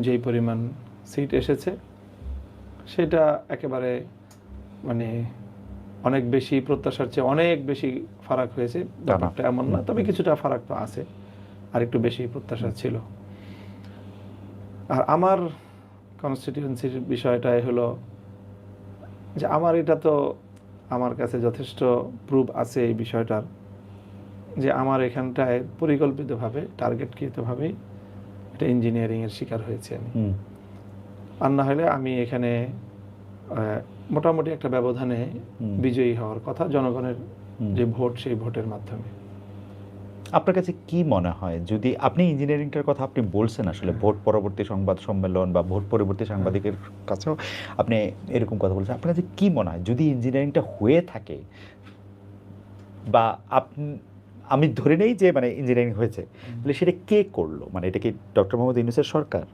যেই পরিমাণ সিট এসেছে সেটা একেবারে মানে অনেক বেশি প্রত্যাশার চেয়ে অনেক বেশি ফারাক হয়েছে, ব্যাপারটা এমন না, তবে কিছুটা ফারাক তো আছে, আর একটু বেশি প্রত্যাশা ছিল। আর আমার কনস্টিটিউয়েন্সির বিষয়টাই হলো যে আমার এটা তো আমার কাছে যথেষ্ট প্রুফ আছে এই বিষয়টার, যে আমার এখানটায় পরিকল্পিতভাবে টার্গেটকৃতভাবেই এটা ইঞ্জিনিয়ারিংয়ের শিকার হয়েছে আমি। আর না হলে আমি এখানে মোটামুটি একটা ব্যবধানে বিজয়ী হওয়ার কথা, জনগণের যে ভোট সেই ভোটের মাধ্যমে। আপনার কাছে কি মনে হয়, যদি আপনি ইঞ্জিনিয়ারিংটার কথা আপনি বলছেন, আসলে ভোট পরবর্তী সংবাদ সম্মেলন বা ভোট পরবর্তী সাংবাদিকের কাছেও আপনি এরকম কথা বলছেন, আপনার কাছে কি মনে হয় যদি ইঞ্জিনিয়ারিংটা হয়ে থাকে, বা আমি ধরে নেই যে মানে ইঞ্জিনিয়ারিং হয়েছে, তাহলে সেটা কে করলো? মানে এটা কি ডক্টর মোহাম্মদ ইউনূসের সরকার,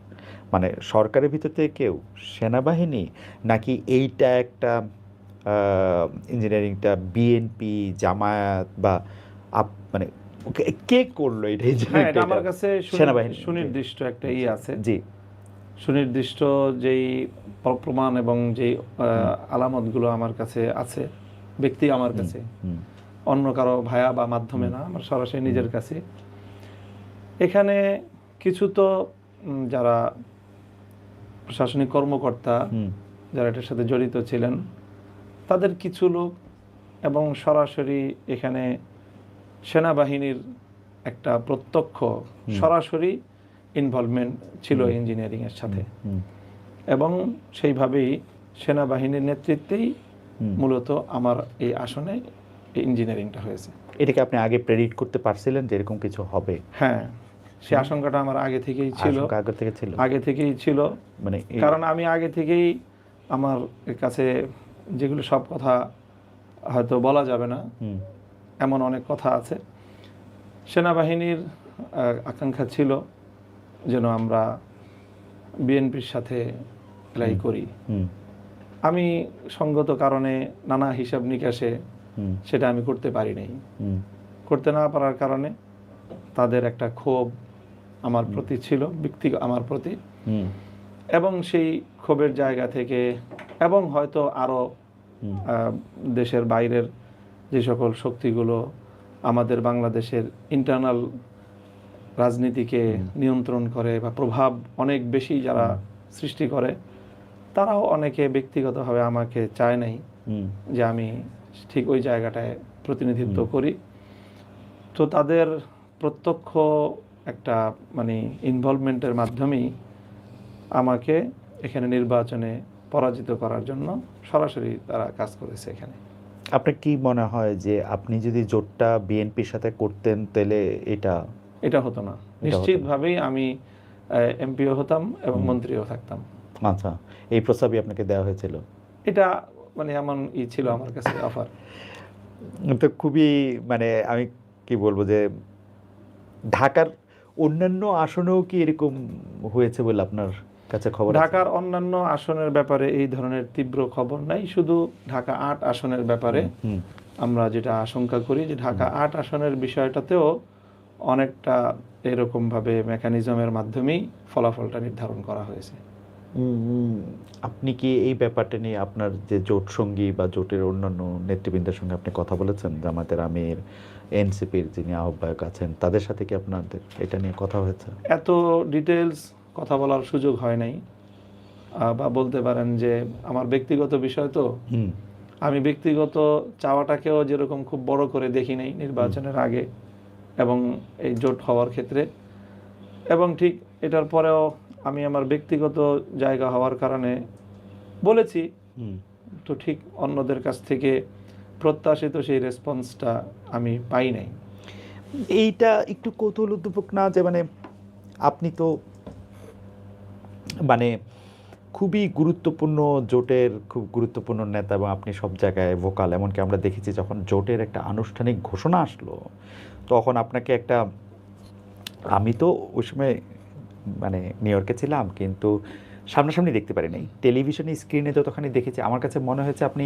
মানে সরকারের ভিতর থেকে কেউ, সেনাবাহিনী, নাকি এইটা একটা ইঞ্জিনিয়ারিংটা বিএনপি, জামায়াত, বা মানে কে করলো এটা? এটা আমার কাছে সুনির্দিষ্ট একটা আছে, জি, সুনির্দিষ্ট যেই প্রমাণ এবং যেই আলামতগুলো আমার কাছে আছে, ব্যক্তি আমার কাছে, অন্য কারো ভায়া বা মাধ্যমে না, আমার সরাসরি নিজের কাছে। এখানে কিছু তো যারা প্রশাসনিক কর্মকর্তা যারা এটার সাথে জড়িত ছিলেন তাদের কিছু লোক, এবং সরাসরি এখানে সেনাবাহিনীর একটা প্রত্যক্ষ সরাসরি ইনভলভমেন্ট ছিল ইঞ্জিনিয়ারিংয়ের সাথে, এবং সেইভাবেই সেনাবাহিনীর নেতৃত্বেই মূলত আমার এই আসনে ইঞ্জিনিয়ারিংটা হয়েছে। এটাকে আপনি আগে প্রেডিক্ট করতে পারছিলেন যে এরকম কিছু হবে? হ্যাঁ, সেই আশঙ্কাটা আমার আগে থেকেই ছিল। আগে থেকেই ছিল, মানে কারণ আমি আগে থেকেই আমার কাছে যেগুলো সব কথা হয়তো বলা যাবে না, এমন অনেক কথা আছে। সেনাবাহিনীর আকাঙ্ক্ষা ছিল যেন আমরা বিএনপির সাথে এলাই করি। আমি সঙ্গত কারণে নানা হিসাব নিকাশে সেটা আমি করতে পারি নাই। করতে না পারার কারণে তাদের একটা ক্ষোভ আমার প্রতি ছিল, ব্যক্তিগত আমার প্রতি, এবং সেই ক্ষোভের জায়গা থেকে, এবং হয়তো আরও দেশের বাইরের যে সকল শক্তিগুলো আমাদের বাংলাদেশের ইন্টারনাল রাজনীতিকে নিয়ন্ত্রণ করে বা প্রভাব অনেক বেশি যারা সৃষ্টি করে, তারাও অনেকে ব্যক্তিগতভাবে আমাকে চায় নাই যে আমি ঠিক ওই জায়গাটায় প্রতিনিধিত্ব করি। তো তাদের প্রত্যক্ষ একটা মানে ইনভলভমেন্টের মাধ্যমেই আমাকে এখানে নির্বাচনে পরাজিত করার জন্য সরাসরি তারা কাজ করেছে এখানে। আপনার কি মনে হয় যে আপনি যদি জোটটা বিএনপির সাথে করতেন তাহলে এটা হতো না? নিশ্চিতভাবেই আমি এমপিও হতাম এবং মন্ত্রীও থাকতাম। আচ্ছা, এই প্রস্তাবই আপনাকে দেওয়া হয়েছিল? এটা মানে এমন ছিল আমার কাছে অফার। তো খুবই মানে আমি কি বলবো যে ঢাকার অন্যান্য আসনেও কি এরকম হয়েছে বলে আপনার কাছে খবর? ঢাকার অন্যান্য আসনের ব্যাপারে এই ধরনের তীব্র খবর নাই, শুধু ঢাকা 8 আসনের ব্যাপারে আমরা যেটা আশঙ্কা করি যে ঢাকা 8 আসনের বিষয়টাতেও অনেকটা এরকমভাবে মেকানিজমের মাধ্যমেই ফলাফলটা নির্ধারণ করা হয়েছে। আপনি কি এই ব্যাপারটা নিয়ে আপনার যে জোট সঙ্গী বা জোটের অন্যান্য নেতৃবৃন্দের সঙ্গে আপনি কথা বলেছেন? জামায়াতের আমির, এনসিপির যিনি আহ্বায়ক আছেন, তাদের সাথে কি আপনাদের এটা নিয়ে কথা হয়েছে? এত ডিটেলস কথা বলার সুযোগ হয় নাই, বা বলতে পারেন যে আমার ব্যক্তিগত বিষয় তো, আমি ব্যক্তিগত চাওয়াটাকেও যেরকম খুব বড় করে দেখি নাই নির্বাচনের আগে এবং এই জোট হওয়ার ক্ষেত্রে, এবং ঠিক এটার পরেও আমি আমার ব্যক্তিগত জায়গা হওয়ার কারণে বলেছি, তো ঠিক অন্যদের কাছ থেকে প্রত্যাশিত সেই রেসপন্সটা আমি পাই নাই। এইটা একটু কৌতূহল উদ্দীপক না যে মানে আপনি তো মানে খুবই গুরুত্বপূর্ণ জোটের খুব গুরুত্বপূর্ণ নেতা, এবং আপনি সব জায়গায় ভোকাল। এমনকি আমরা দেখেছি যখন জোটের একটা আনুষ্ঠানিক ঘোষণা আসলো তখন আপনাকে একটা, আমি তো ওই সময় মানে নিউ ইয়র্কে ছিলাম কিন্তু সামনাসামনি দেখতে পারি নাই, টেলিভিশনে স্ক্রিনে যতখানি দেখেছি আমার কাছে মনে হয়েছে আপনি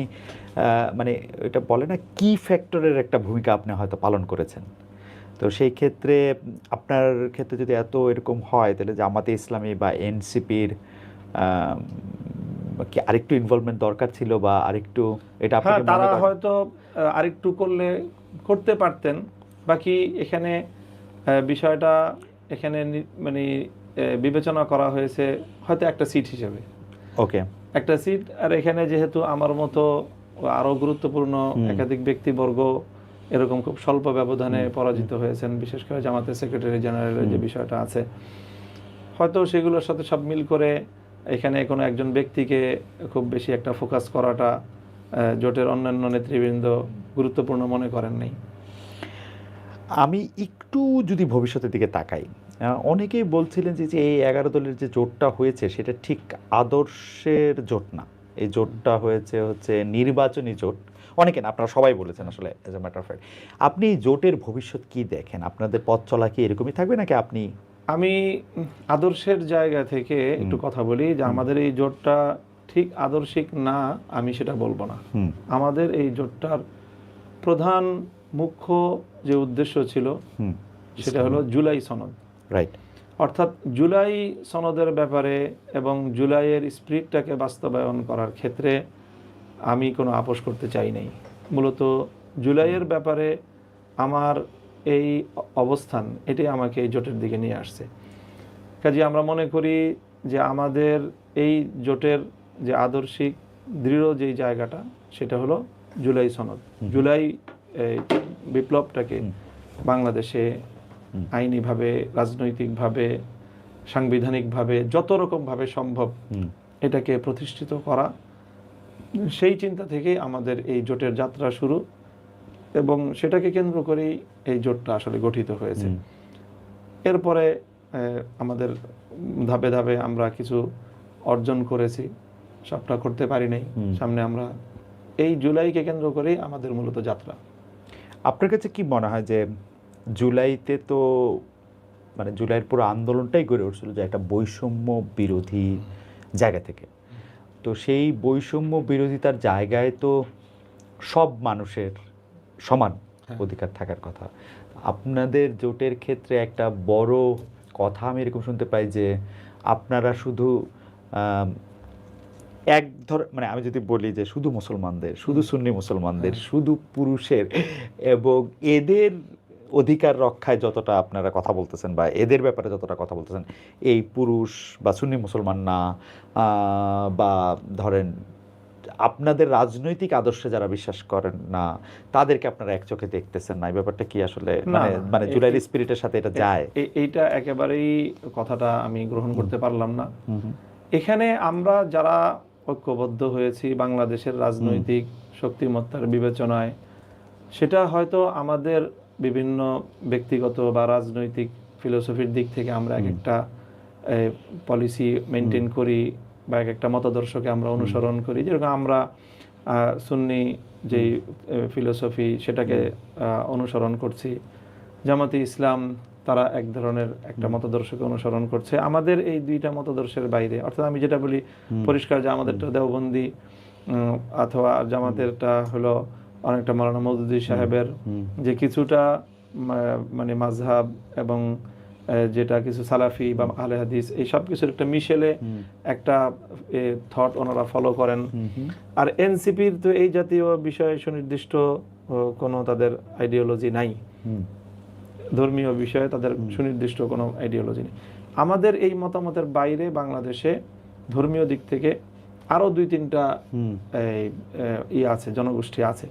মানে এটা বলে না কি ফ্যাক্টরের একটা ভূমিকা আপনি হয়তো পালন করেছেন। তো সেই ক্ষেত্রে আপনার ক্ষেত্রে যদি এত এরকম হয়, তাহলে জামাতে ইসলামী বা এনসিপির কি আরেকটু ইনভলভমেন্ট দরকার ছিল, বা আরেকটু এটা আপনাকে তারা হয়তো আরেকটু করতে পারতেন। বাকি এখানে বিষয়টা এখানে মানে বিবেচনা করা হয়েছে হয়তো একটা সিট হিসেবে, ওকে, একটা সিট। আর এখানে যেহেতু আমার মতো আরো গুরুত্বপূর্ণ একাধিক ব্যক্তিবর্গ এরকম খুব স্বল্প ব্যবধানে পরাজিত হয়েছেন, বিশেষ করে জামাতের সেক্রেটারি জেনারেলের যে বিষয়টা আছে, হয়তো সেগুলোর সাথে সব মিল করে এখানে কোনো একজন ব্যক্তিকে খুব বেশি একটা ফোকাস করাটা জোটের অন্যান্য নেতৃবৃন্দ গুরুত্বপূর্ণ মনে করেন নাই। আমি একটু যদি ভবিষ্যতের দিকে তাকাই, অনেকেই বলছিলেন যে এই 11 দলের যে জোটটা হয়েছে সেটা ঠিক আদর্শের জোট না, এই জোটটা হচ্ছে নির্বাচনী জোট। অনেকে না, আপনারা সবাই বলেছেন আসলে as a matter of fact. আপনি জোটের ভবিষ্যৎ কি দেখেন? আপনাদের পথ চলা কি এরকমই থাকবে, নাকি আপনি? আমি আদর্শের জায়গা থেকে একটু কথা বলি যে আমাদের এই জোটটা ঠিক আদর্শিক না, আমি সেটা বলবো না। আমাদের এই জোটটার প্রধান মুখ্য যে উদ্দেশ্য ছিল সেটা হলো জুলাই সনদ, রাইট। অর্থাৎ জুলাই সনদের ব্যাপারে এবং জুলাইয়ের স্পিরিটটাকে বাস্তবায়ন করার ক্ষেত্রে আমি কোনো আপোষ করতে চাই নাই। মূলত জুলাইয়ের ব্যাপারে আমার এই অবস্থান, এটাই আমাকে এই জোটের দিকে নিয়ে আসছে। কাজে আমরা মনে করি যে আমাদের এই জোটের যে আদর্শিক দৃঢ় যেই জায়গাটা সেটা হলো জুলাই সনদ। জুলাই বিপ্লবটাকে বাংলাদেশে আইনিভাবে, রাজনৈতিকভাবে, সাংবিধানিকভাবে, যত রকমভাবে সম্ভব এটাকে প্রতিষ্ঠিত করা, সেই চিন্তা থেকেই আমাদের এই জোটের যাত্রা শুরু, এবং সেটাকে কেন্দ্র করেই এই জোটটা আসলে গঠিত হয়েছে। এরপরে আমাদের ধাপে ধাপে আমরা কিছু অর্জন করেছি, সবটা করতে পারি নাই। সামনে আমরা এই জুলাইকে কেন্দ্র করেই আমাদের মূলত যাত্রা। আপনার কাছে কি মনে হয় যে জুলাইতে তো মানে জুলাইয়ের পুরো আন্দোলনটাই গড়ে উঠছিল যে একটা বৈষম্য বিরোধী জায়গা থেকে, তো সেই বৈষম্য বিরোধিতার জায়গায় তো সব মানুষের সমান অধিকার থাকার কথা। আপনাদের জোটের ক্ষেত্রে একটা বড় কথা আমি এরকম শুনতে পাই যে আপনারা শুধু মানে আমি যদি বলি যে শুধু মুসলমানদের, শুধু সুন্নি মুসলমানদের, শুধু পুরুষের এবং এদের অধিকার রক্ষায় যতটা আপনারা কথা বলতেছেন বা এদের ব্যাপারে যতটা কথা বলতেছেন, এই পুরুষ বা সুন্নি মুসলমান না, বা ধরেন আপনাদের রাজনৈতিক আদর্শে যারা বিশ্বাস করেন না তাদেরকে আপনারা এক চোখে দেখতেছেন না, এই ব্যাপারটা কি আসলে মানে জুলাইয়ের স্পিরিটের সাথে এটা যায়? এইটা একেবারেই কথাটা আমি গ্রহণ করতে পারলাম না। এখানে আমরা যারা ঐক্যবদ্ধ হয়েছি বাংলাদেশের রাজনৈতিক শক্তিমত্তার বিবেচনায়, সেটা হয়তো আমাদের বিভিন্ন ব্যক্তিগত বা রাজনৈতিক ফিলোসফির দিক থেকে আমরা এক একটা পলিসি মেনটেন করি বা এক একটা মতাদর্শকে আমরা অনুসরণ করি। যেরকম আমরা সুন্নি যেই ফিলোসফি সেটাকে অনুসরণ করছি, জামাতে ইসলাম তারা এক ধরনের একটা মতাদর্শকে অনুসরণ করছে। আমাদের এই দুইটা মতাদর্শের বাইরে, অর্থাৎ আমি যেটা বলি পরিষ্কার যে আমাদেরটা দেওবন্দি, অথবা জামাতেরটা হলো অনেকটা মাওলানা মওদুদী সাহেবের যে কিছুটা মানে মাযহাব এবং যেটা কিছু সালাফি বা আহলে হাদিস, এই সব কিছুর একটা মিশেলে একটা থট ওনারা ফলো করেন। আর এনসিপির তো এই জাতীয় বিষয়ে সুনির্দিষ্ট কোনো তাদের আইডিওলজি নাই, ধর্মীয় বিষয়ে তাদের সুনির্দিষ্ট কোনো আইডিওলজি নেই। আমাদের এই মতামতের বাইরে বাংলাদেশে ধর্মীয় দিক থেকে আরও 2-3টা আছে, জনগোষ্ঠী আছে।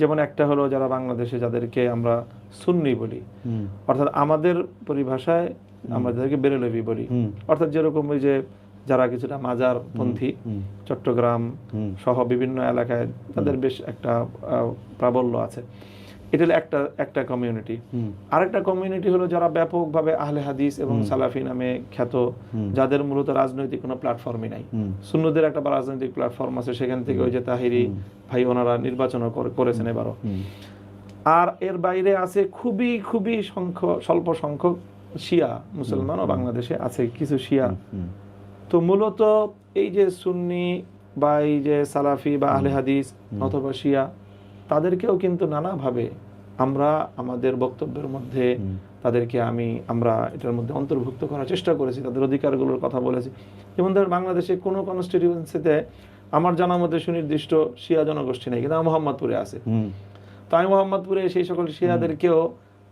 যেমন একটা হলো যারা বাংলাদেশে যাদেরকে আমরা সুন্নি বলি, অর্থাৎ আমাদের পরিভাষায় আমরা যাদেরকে বেরেলভি বলি, অর্থাৎ যেরকম ওই যে যারা কিছুটা মাজার পন্থী, চট্টগ্রাম সহ বিভিন্ন এলাকায় তাদের বেশ একটা প্রাবল্য আছে। এটা হলো একটা কমিউনিটি। আরেকটা কমিউনিটি হলো যারা ব্যাপকভাবে আহলে হাদিস এবং সালাফি নামে খ্যাত, যাদের মূলত রাজনৈতিক কোনো প্ল্যাটফর্মই নাই। সুন্নদের একটা রাজনৈতিক প্ল্যাটফর্ম আছে, সেখান থেকে ওই যে তাহিরি ভাই ওনারা নির্বাচন করেছেন এবারও। আর এর বাইরে আছে খুবই খুবই স্বল্প সংখ্যক শিয়া মুসলমানও বাংলাদেশে আছে, কিছু শিয়া। তো মূলত এই যে সুন্নি বা এই যে সালাফি বা আহলে হাদিস অথবা শিয়া, তাদেরকেও কিন্তু নানাভাবে আমরা আমাদের বক্তব্যের মধ্যে তাদেরকে আমরা এটার মধ্যে অন্তর্ভুক্ত করার চেষ্টা করেছি, তাদের অধিকারগুলোর কথা বলেছি। যেমন ধর বাংলাদেশে কোনো কনস্টিটিউয়েন্সিতে আমার জানা মতে সুনির্দিষ্ট শিয়া জনগোষ্ঠী নেই, কিন্তু মোহাম্মদপুরে আছে। তো আমি মোহাম্মদপুরে সেই সকল শিয়াদেরকেও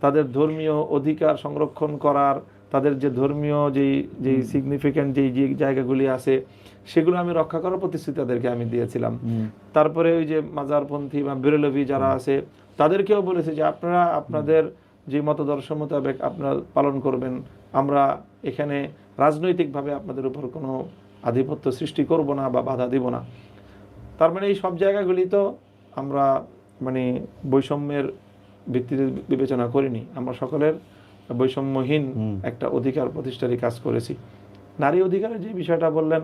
তাদের ধর্মীয় অধিকার সংরক্ষণ করার, তাদের যে ধর্মীয় যেই সিগনিফিক্যান্ট যেই জায়গাগুলি আছে সেগুলো আমি রক্ষা করার প্রতিশ্রুতি তাদেরকে আমি দিয়েছিলাম। তারপরে ওই যে মাজারপন্থী বা বেরেলভি যারা আছে তাদেরকেও বলেছি যে আপনারা আপনাদের যে মতদর্শ মোতাবেক আপনারা পালন করবেন, আমরা এখানে রাজনৈতিকভাবে আপনাদের উপর কোনো আধিপত্য সৃষ্টি করব না বা বাধা দিব না। তার মানে এই সব জায়গাগুলি তো আমরা মানে বৈষম্যের ভিত্তিতে বিবেচনা করিনি, আমরা সকলের বৈষম্যহীন একটা অধিকার প্রতিষ্ঠারই কাজ করেছি। নারী অধিকারের যে বিষয়টা বললেন,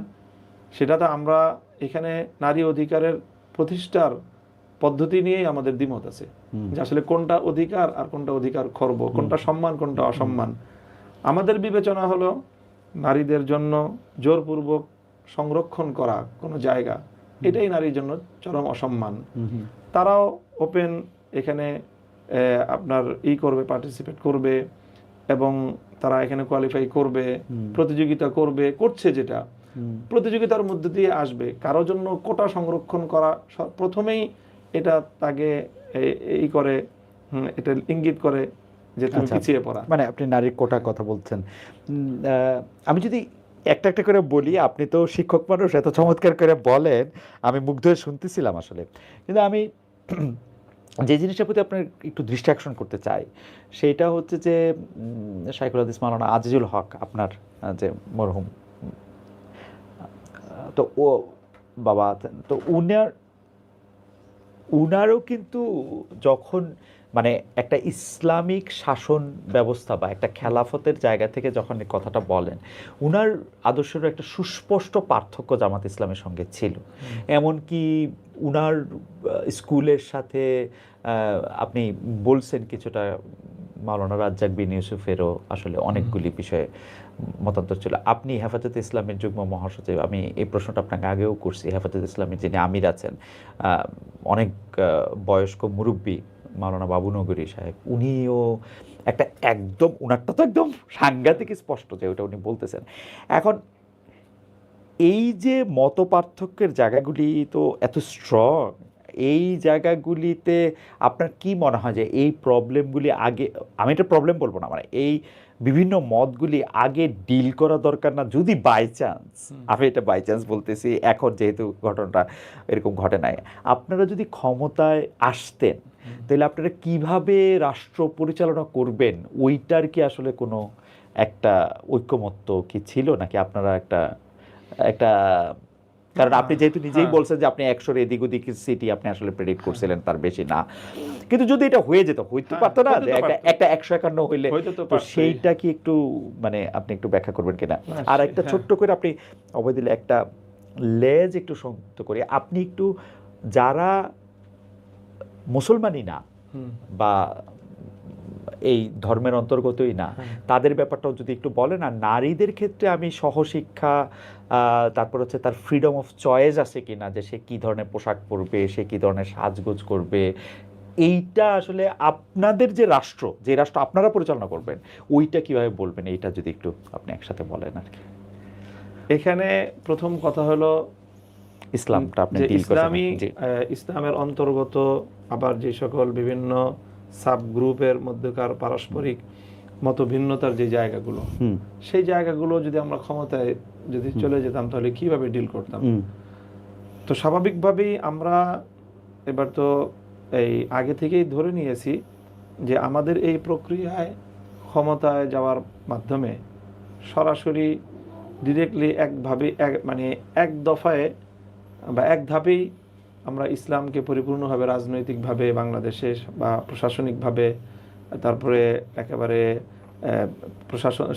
সেটা তো আমরা এখানে নারী অধিকারের প্রতিষ্ঠার পদ্ধতি নিয়েই আমাদের দ্বিমত আছে, যে আসলে কোনটা অধিকার আর কোনটা অধিকার খর্ব, কোনটা সম্মান কোনটা অসম্মান। আমাদের বিবেচনা হলো নারীদের জন্য জোরপূর্বক সংরক্ষণ করা কোনো জায়গা, এটাই নারীর জন্য চরম অসম্মান। তারাও ওপেন এখানে আপনার করবে, পার্টিসিপেট করবে এবং তারা এখানে কোয়ালিফাই করবে, প্রতিযোগিতা করবে, করছে, যেটা প্রতিযোগিতার মধ্যে দিয়ে আসবে। কারো জন্য কোটা সংরক্ষণ করা প্রথমেই এটা তাকে করে এটা ইঙ্গিত করে যে তুমি পিছিয়ে পড়া। মানে আপনি নারীর কোটার কথা বলছেন। আমি যদি একটা একটা করে বলি, আপনি তো শিক্ষক মানুষ, এত চমৎকার করে বলেন, আমি মুগ্ধ হয়ে শুনতেছিলাম আসলে। কিন্তু আমি যে জিনিসটার প্রতি আপনার একটু দৃষ্টি আকর্ষণ করতে চাই সেইটা হচ্ছে যে শাইখুল হাদিস মাওলানা আজিজুল হক, আপনার যে মরহুম, তো ও বাবা, তো উনারও কিন্তু যখন মানে একটা ইসলামিক শাসন ব্যবস্থা বা একটা খেলাফতের জায়গা থেকে যখন এই কথাটা বলেন, উনার আদর্শেরও একটা সুস্পষ্ট পার্থক্য জামাত ইসলামের সঙ্গে ছিল। এমনকি উনার স্কুলের সাথে আপনি বলছেন কিছুটা মাওলানা রাজ্জাক বিন ইউসুফেরও আসলে অনেকগুলি বিষয়ে মতান্তর ছিল। আপনি হেফাজতে ইসলামের যুগ্ম মহাসচিব, আমি এই প্রশ্নটা আপনাকে আগেও করছি। হেফাজতে ইসলামের যিনি আমির আছেন, অনেক বয়স্ক মুরব্বী মাওলানা বাবু নগরী সাহেব, উনিও একটা একদম, উনারটা তো একদম সাংঘাতিক স্পষ্ট যে ওটা উনি বলতেছেন। এখন এই যে মত পার্থক্যের জায়গাগুলি তো এত স্ট্রং, এই জায়গাগুলিতে আপনার কি মনে হয় যে এই প্রবলেমগুলি আগে, আমি এটা প্রবলেম বলবো না, মানে এই বিভিন্ন মতগুলি আগে ডিল করা দরকার না? যদি বাই চান্স, আমি এটা বাই চান্স বলতেছি, এখন যেহেতু ঘটনাটা এরকম ঘটে নাই, আপনারা যদি ক্ষমতায় আসতেন তাহলে আপনারা কিভাবে রাষ্ট্র পরিচালনা করবেন, ওইটার কি আসলে কোনো একটা ঐক্যমত্য কি ছিল নাকি আপনারা একটা কারণ আপনি যেহেতু নিজেই বলছেন যে আপনি 100 এদিক ওদিক সিটি আপনি আসলে প্রেডিক্ট করছিলেন, তার বেশি না, কিন্তু যদি এটা হয়ে যেত, হইতে পারতো না একটা 151 হইলে, তো সেইটা কি একটু মানে আপনি একটু ব্যাখ্যা করবেন কিনা? আর একটা ছোট্ট করে আপনি অবৈদিলে একটা লেজ একটু সংযুক্ত করি, আপনি একটু যারা মুসলমানই না বা এই ধর্মের অন্তর্গতই না, তাদের ব্যাপারটাও যদি একটু বলেন। আর নারীদের ক্ষেত্রে আমি সহশিক্ষা, তারপর হচ্ছে তার ফ্রিডম অফ চয়েস আছে কিনা, যে সে কী ধরনের পোশাক পরবে, সে কী ধরনের সাজগোজ করবে, এইটা আসলে আপনাদের যে রাষ্ট্র আপনারা পরিচালনা করবেন, ওইটা কিভাবে বলবেন, এইটা যদি একটু আপনি একসাথে বলেন আর কি। এখানে প্রথম কথা হলো ইসলামটা আপনি ইসলামের অন্তর্গত আবার যে সকল বিভিন্ন সাব গ্রুপের মধ্যকার পারস্পরিক মত ভিন্নতার যে জায়গাগুলো, সেই জায়গাগুলো যদি আমরা ক্ষমতায় যদি চলে যেতাম তাহলে কিভাবে ডিল করতাম। তো স্বাভাবিকভাবেই আমরা এবার তো এই আগে থেকেই ধরে নিয়েছি যে আমাদের এই প্রক্রিয়ায় ক্ষমতায় যাওয়ার মাধ্যমে সরাসরি ডিরেক্টলি একভাবে মানে এক দফায় বা এক ধাপেই আমরা ইসলামকে পরিপূর্ণভাবে রাজনৈতিকভাবে বাংলাদেশে বা প্রশাসনিকভাবে, তারপরে একেবারে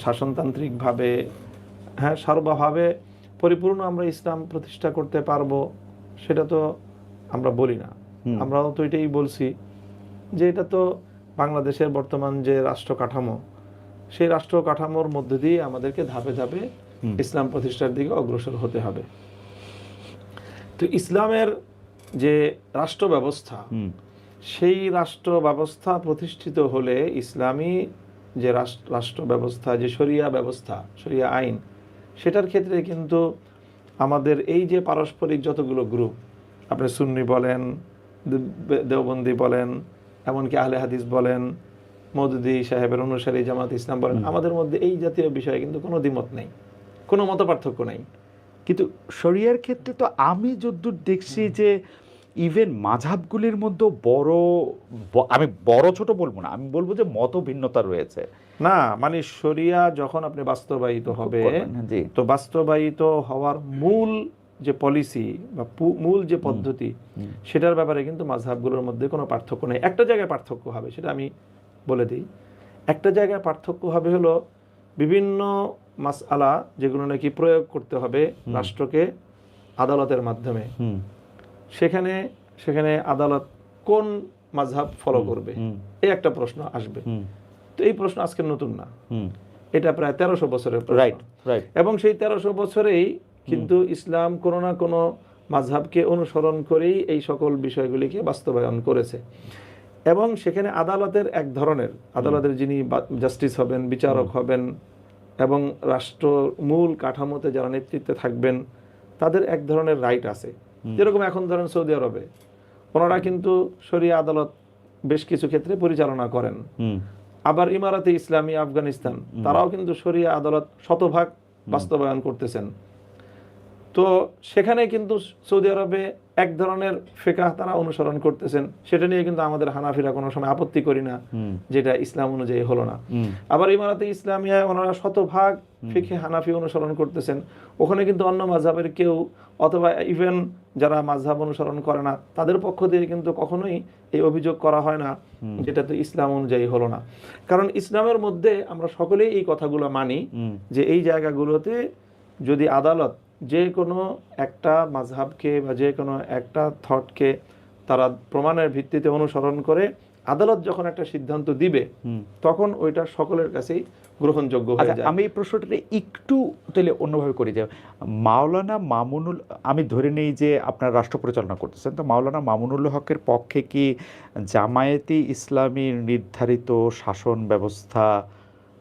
শাসনতান্ত্রিকভাবে, সর্বভাবে পরিপূর্ণ আমরা ইসলাম প্রতিষ্ঠা করতে পারবো, সেটা তো আমরা বলি না। আমরাও তো এটাই বলছি যে এটা তো বাংলাদেশের বর্তমান যে রাষ্ট্র কাঠামো, সেই রাষ্ট্র কাঠামোর মধ্যে দিয়ে আমাদেরকে ধাপে ধাপে ইসলাম প্রতিষ্ঠার দিকে অগ্রসর হতে হবে। তো ইসলামের যে রাষ্ট্র ব্যবস্থা, সেই রাষ্ট্র ব্যবস্থা প্রতিষ্ঠিত হলে ইসলামী যে রাষ্ট্র ব্যবস্থা, যে শরিয়া ব্যবস্থা, শরিয়া আইন, সেটার ক্ষেত্রে কিন্তু আমাদের এই যে পারস্পরিক যতগুলো গ্রুপ, আপনি সুন্নি বলেন, দেওবন্দি বলেন, এমনকি আহলে হাদিস বলেন, মওদুদি সাহেবের অনুসারী জামাত ইসলাম বলেন, আমাদের মধ্যে এই জাতীয় বিষয়ে কিন্তু কোনো দ্বিমত নেই, কোনো মত পার্থক্য নাই। কিন্তু শরিয়ার ক্ষেত্রে তো আমি যদ্দূর দেখছি যে ইভেন মাযহাবগুলির মধ্যে আমি বড় ছোট বলবো না, আমি বলবো যে মত ভিন্নতা রয়েছে। না, মানে শরিয়া যখন আপনি বাস্তবায়িত হবে, তো বাস্তবায়িত হওয়ার মূল যে পলিসি বা মূল যে পদ্ধতি, সেটার ব্যাপারে কিন্তু মাযহাবগুলোর মধ্যে কোনো পার্থক্য নেই। একটা জায়গায় পার্থক্য হবে, সেটা আমি বলে দিই। একটা জায়গায় পার্থক্য হবে হলো বিভিন্ন মাসআলা যেগুলো নাকি প্রয়োগ করতে হবে রাষ্ট্রকে আদালতের মাধ্যমে, সেখানে আদালত কোন মাযহাব ফলো করবে, এই একটা প্রশ্ন আসবে। তো এই প্রশ্ন আজকের নতুন না, এটা প্রায় 1300 বছরের প্রশ্ন। এবং সেই 1300 বছরেই কিন্তু ইসলাম কোনো না কোনো মাযহাবকে অনুসরণ করেই এই সকল বিষয়গুলিকে বাস্তবায়ন করেছে। এবং সেখানে আদালতের এক ধরনের, আদালতের যিনি জাস্টিস হবেন, বিচারক হবেন, এবং রাষ্ট্র মূল কাঠামোতে যারা নেতৃত্বে থাকবেন, তাদের এক ধরনের রাইট আছে। যেরকম এখন ধরেন সৌদি আরবে ওনারা কিন্তু শরিয়া আদালত বেশ কিছু ক্ষেত্রে পরিচালনা করেন। আবার ইমারাতে ইসলামী আফগানিস্তান, তারাও কিন্তু শরিয়া আদালত শতভাগ বাস্তবায়ন করতেছেন। তো সেখানে কিন্তু সৌদি আরবে এক ধরনের ফিকহ তারা অনুসরণ করতেছেন, সেটা নিয়ে কিন্তু আমাদের হানাফিরা কোনো সময় আপত্তি করি না, যেটা ইসলাম অনুযায়ী হলো না। আবার ইমারাতে ইসলামিয়ায় ওনারা শতভাগ ফিকহে হানাফি অনুসরণ করতেছেন, ওখানে কিন্তু অন্য মাযহাবের কেউ অথবা ইভেন যারা মাযহাব অনুসরণ করে না তাদের পক্ষ দিয়ে কিন্তু কখনোই এই অভিযোগ করা হয় না যেটা তো ইসলাম অনুযায়ী হলো না। কারণ ইসলামের মধ্যে আমরা সকলেই এই কথাগুলো মানি যে এই জায়গাগুলোতে যদি আদালত যে কোনো একটা মাযহাবকে বা যে কোনো একটা থটকে তারা প্রমাণের ভিত্তিতে অনুসরণ করে আদালত যখন একটা সিদ্ধান্ত দিবে, তখন ওইটা সকলের কাছেই গ্রহণযোগ্য হয়ে যায়। আমি এই প্রশ্নটা একটু তাহলে অন্যভাবে করি যে মাওলানা মামুনুল, আমি ধরে নেই যে আপনার রাষ্ট্র পরিচালনা করতেছেন, তো মাওলানা মামুনুল হকের পক্ষে কি জামায়াতে ইসলামীর নির্ধারিত শাসন ব্যবস্থা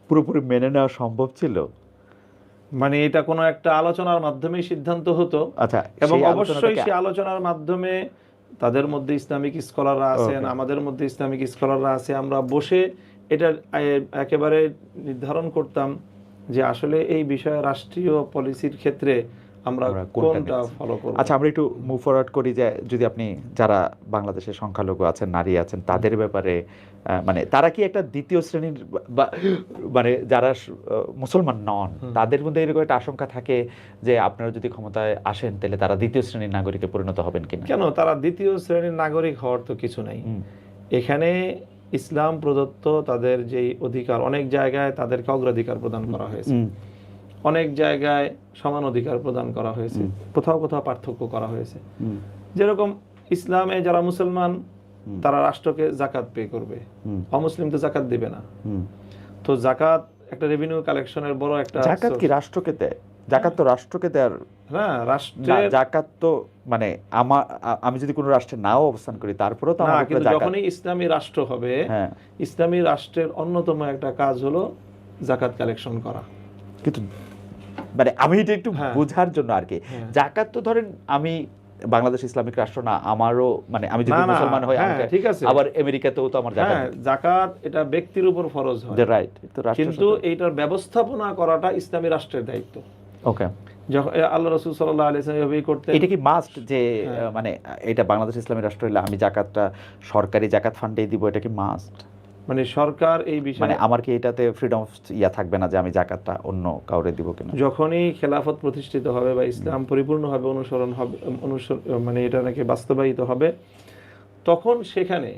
পুরোপুরি মেনে নেওয়া সম্ভব ছিল? মানে এটা কোনো একটা আলোচনার মাধ্যমে সিদ্ধান্ত হতো। আচ্ছা, এবং অবশ্যই সেই আলোচনার মাধ্যমে তাদের মধ্যে ইসলামিক স্কলাররা আছেন, আমাদের মধ্যে ইসলামিক স্কলাররা আছে, আমরা বসে এটা একেবারে নির্ধারণ করতাম যে আসলে এই বিষয়ে রাষ্ট্রীয় পলিসির ক্ষেত্রে আমরা কোনটা ফলো করব। আচ্ছা, আমরা একটু মুভ ফরওয়ার্ড করি যে যদি আপনি যারা বাংলাদেশের সংখ্যালঘু আছেন, নারী আছেন, তাদের ব্যাপারে মানে তারা কি একটা দ্বিতীয় শ্রেণীর, মানে যারা মুসলমান নন তাদের মধ্যে এরকম একটা আশঙ্কা থাকে যে আপনারা যদি ক্ষমতায় আসেন তাহলে তারা দ্বিতীয় শ্রেণীর নাগরিকে পরিণত হবেন কিনা? কেন, তারা দ্বিতীয় শ্রেণীর নাগরিক হওয়ার তো কিছু নাই। এখানে ইসলাম প্রদত্ত তাদের যেই অধিকার, অনেক জায়গায় তাদেরকে অগ্রাধিকার প্রদান করা হয়েছে, অনেক জায়গায় সমান অধিকার প্রদান করা হয়েছে, কোথাও কোথাও পার্থক্য করা হয়েছে। যেরকম ইসলামে যারা মুসলমান তারা রাষ্ট্রকে জাকাত পে করবে, অমুসলিম তো জাকাত দিবে না। তো জাকাত একটা রেভিনিউ কালেকশনের বড় একটা। জাকাত কি রাষ্ট্রকে দেয়? জাকাত তো রাষ্ট্রকে দেয়। হ্যাঁ, রাষ্ট্রের জাকাত তো মানে আমি যদি কোনো রাষ্ট্রে নাও অবস্থান করি তারপরেও তো আমার উপরে জাকাত। যখনই ইসলামী রাষ্ট্র হবে, ইসলামী রাষ্ট্রের অন্যতম একটা কাজ হলো জাকাত কালেকশন করা। কিন্তু মানে আমি এটা একটু বোঝার জন্য আর কি, জাকাত তো ধরেন আমি বাংলাদেশ ইসলামিক রাষ্ট্র না, আমারও মানে আমি যদি মুসলমান হই ঠিক আছে, আবার আমেরিকাতেও তো আমার জাকাত এটা ব্যক্তির উপর ফরজ হয়, রাইট, কিন্তু এইটার ব্যবস্থাপনা করাটা ইসলামী রাষ্ট্রের দায়িত্ব। ওকে, যখন আল্লাহ রাসূল সাল্লাল্লাহু আলাইহি ওয়াসাল্লাম এভাবেই করতেন। এটা কি মাস্ট যে মানে এটা বাংলাদেশ ইসলামী রাষ্ট্র হলে আমি জাকাতটা সরকারি জাকাত ফান্ডেই দিব, এটা কি মাস্ট? মানে সরকার এই বিষয়ে মানে আমার কি এটাতে ফ্রিডম অফ থাকবে না যে আমি জাকাতটা অন্য কাউরে দিব কিনা? যখনই খেলাফত প্রতিষ্ঠিত হবে বা ইসলাম পরিপূর্ণভাবে অনুসরণ হবে, মানে এটা নাকি বাস্তবায়িত হবে, তখন সেখানে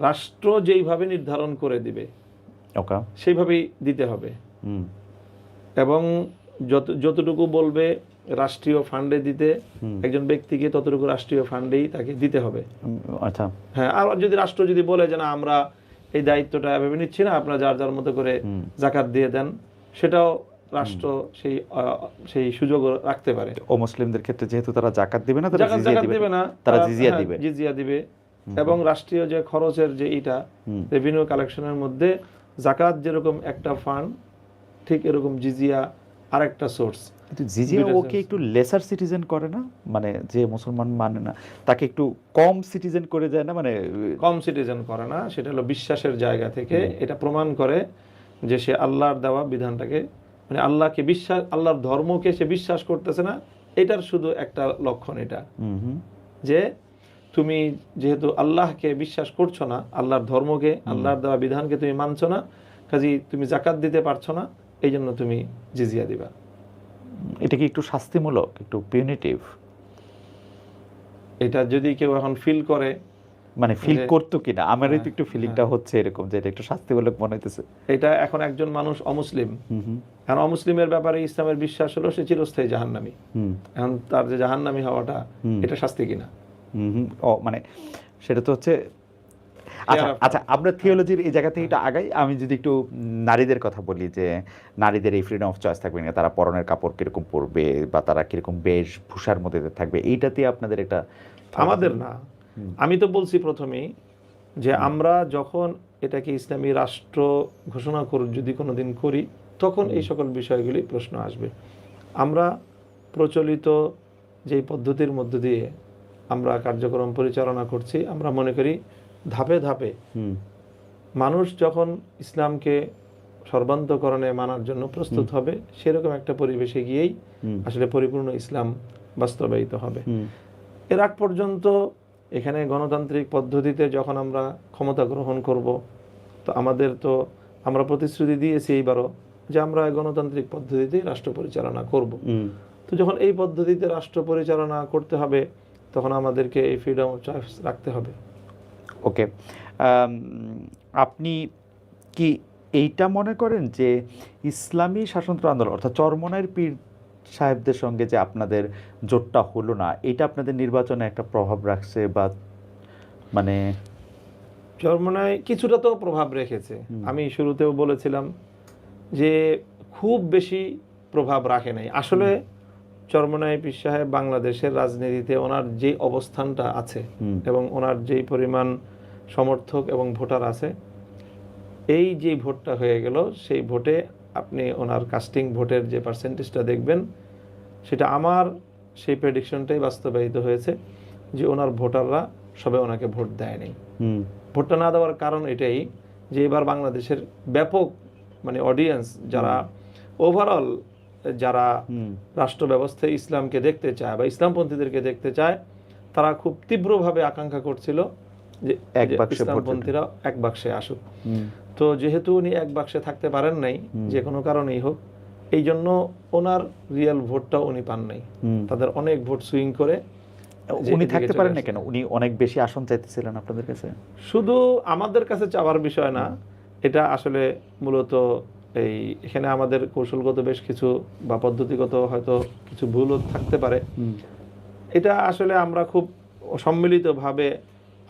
রাষ্ট্র যেইভাবে নির্ধারণ করে দিবে সেইভাবেই দিতে হবে। এবং যতটুকু বলবে রাষ্ট্রীয় ফান্ডে দিতে একজন ব্যক্তিকে, ততটুকু রাষ্ট্রীয় ফান্ডেই তাকে দিতে হবে। আচ্ছা, হ্যাঁ, আর যদি রাষ্ট্র যদি বলে যে না আমরা এই দায়িত্বটা এভাবে নিচ্ছি না, আপনারা যার যার মতো করে জাকাত দিয়ে দেন, সেটাও রাষ্ট্র সেই সুযোগ রাখতে পারে। ও মুসলিমদের ক্ষেত্রে যেহেতু তারা জাকাত দিবে না, তারা জিজিয়া দিবে, জিজিয়া দিবে। এবং রাষ্ট্রীয় যে খরচের যে এটা রেভিনিউ কালেকশনের মধ্যে জাকাত যেরকম একটা ফান্ড, ঠিক এরকম জিজিয়া আরেকটা সোর্স। কিন্তু জিজিয়া ওকে একটু লেসার সিটিজেন করে না, মানে যে মুসলমান মানে না তাকে একটু কম সিটিজেন করে যায় না, মানে কম সিটিজেন করে না, সেটা হলো বিশ্বাসের জায়গা থেকে এটা প্রমাণ করে যে সে আল্লাহর দেওয়া বিধানটাকে, মানে আল্লাহকে বিশ্বাস, আল্লাহর ধর্মকে সে বিশ্বাস করতেছে না। এটার শুধু একটা লক্ষণ এটা, যে তুমি যেহেতু আল্লাহকে বিশ্বাস করছো না, আল্লাহর ধর্মকে, আল্লাহর দেওয়া বিধানকে তুমি মানছো না, কাজেই তুমি জাকাত দিতে পারছো না, এই জন্য তুমি জিজিয়া দিবা। এটা কি একটু শাস্তিমূলক, একটু পিউনিটিভ? এটা যদি কেউ এখন ফিল করে, মানে ফিল করতো কিনা, আমারই তো একটু ফিলিংটা হচ্ছে এরকম যে এটা একটু শাস্তিমূলক মনে হইতেছে। এটা এখন একজন মানুষ অমুসলিম, এখন অমুসলিমের ব্যাপারে ইসলামের বিশ্বাস হলো সে চিরস্থায়ী জাহান্নামী, এখন তার যে জাহান্নামী হওয়াটা এটা শাস্তি কিনা? ও মানে সেটা তো হচ্ছে, আচ্ছা আমরা থিওলজির এই জায়গা থেকে একটু আগাই। আমি যদি একটু নারীদের কথা বলি, যে নারীদের এই ফ্রিডম অফ চয়েস থাকবে না, তারা পরনের কাপড় কিরকম পরবে বা তারা কিরকম বেশভূষার মধ্যে থাকবে, এইটাতে আপনাদের একটা, আমাদের না, আমি তো বলছি প্রথমেই যে আমরা যখন এটাকে ইসলামী রাষ্ট্র ঘোষণা যদি কোনোদিন করি, তখন এই সকল বিষয়গুলি প্রশ্ন আসবে। আমরা প্রচলিত যেই পদ্ধতির মধ্য দিয়ে আমরা কার্যক্রম পরিচালনা করছি, আমরা মনে করি ধাপে ধাপে মানুষ যখন ইসলামকে সর্বান্তকরণে মানার জন্য প্রস্তুত হবে, সেরকম একটা পরিবেশে গিয়েই আসলে পরিপূর্ণ ইসলাম বাস্তবায়িত হবে। এর আগ পর্যন্ত এখানে গণতান্ত্রিক পদ্ধতিতে যখন আমরা ক্ষমতা গ্রহণ করব, তো আমরা প্রতিশ্রুতি দিয়েছি এইবারও যে আমরা গণতান্ত্রিক পদ্ধতিতেই রাষ্ট্র পরিচালনা করব। তো যখন এই পদ্ধতিতে রাষ্ট্র পরিচালনা করতে হবে, তখন আমাদেরকে এই ফ্রিডম অফ চয়েস রাখতে হবে। ওকে, আপনি কি এইটা মনে করেন যে ইসলামী শাসনতন্ত্র আন্দোলন অর্থাৎ চরমনাইয়ের পীর সাহেবদের সঙ্গে যে আপনাদের জোটটা হলো না, এটা আপনাদের নির্বাচনে একটা প্রভাব রাখছে? বা মানে চরমনাই কিছুটা তো প্রভাব রেখেছে। আমি শুরুতেও বলেছিলাম যে খুব বেশি প্রভাব রাখে নাই। আসলে চরমনাই পীর সাহেব বাংলাদেশের রাজনীতিতে ওনার যে অবস্থানটা আছে এবং ওনার যেই পরিমাণ সমর্থক এবং ভোটার আছে, এই যে ভোটটা হয়ে গেল, সেই ভোটে আপনি ওনার কাস্টিং ভোটের যে পার্সেন্টেজটা দেখবেন, সেটা আমার সেই প্রেডিকশনটাই বাস্তবায়িত হয়েছে যে ওনার ভোটাররা সবাই ওনাকে ভোট দেয়নি। ভোটটা না দেওয়ার কারণ এটাই যে এবার বাংলাদেশের ব্যাপক মানে অডিয়েন্স, যারা ওভারঅল যারা রাষ্ট্র ব্যবস্থায় ইসলামকে দেখতে চায় বা ইসলামপন্থীদেরকে দেখতে চায়, তারা খুব তীব্রভাবে আকাঙ্ক্ষা করছিল যে ইসলামপন্থীরা এক বাক্সে আসুক। তো যেহেতু উনি এক বাক্সে থাকতে পারেন নাই, যে কোনো কারণেই হোক, এই জন্য ওনার রিয়েল ভোটটা উনি পান নাই। তাদের অনেক ভোট সুইং করে উনি থাকতে পারেন না কেন? উনি অনেক বেশি আসন চাইতেছিলেন আপনাদের কাছে। শুধু আমাদের কাছে চাওয়ার বিষয় না, এটা আসলে মূলত এখানে আমাদের কৌশলগত বেশ কিছু বা পদ্ধতিগত হয়তো কিছু ভুলও থাকতে পারে। এটা আসলে আমরা খুব সম্মিলিতভাবে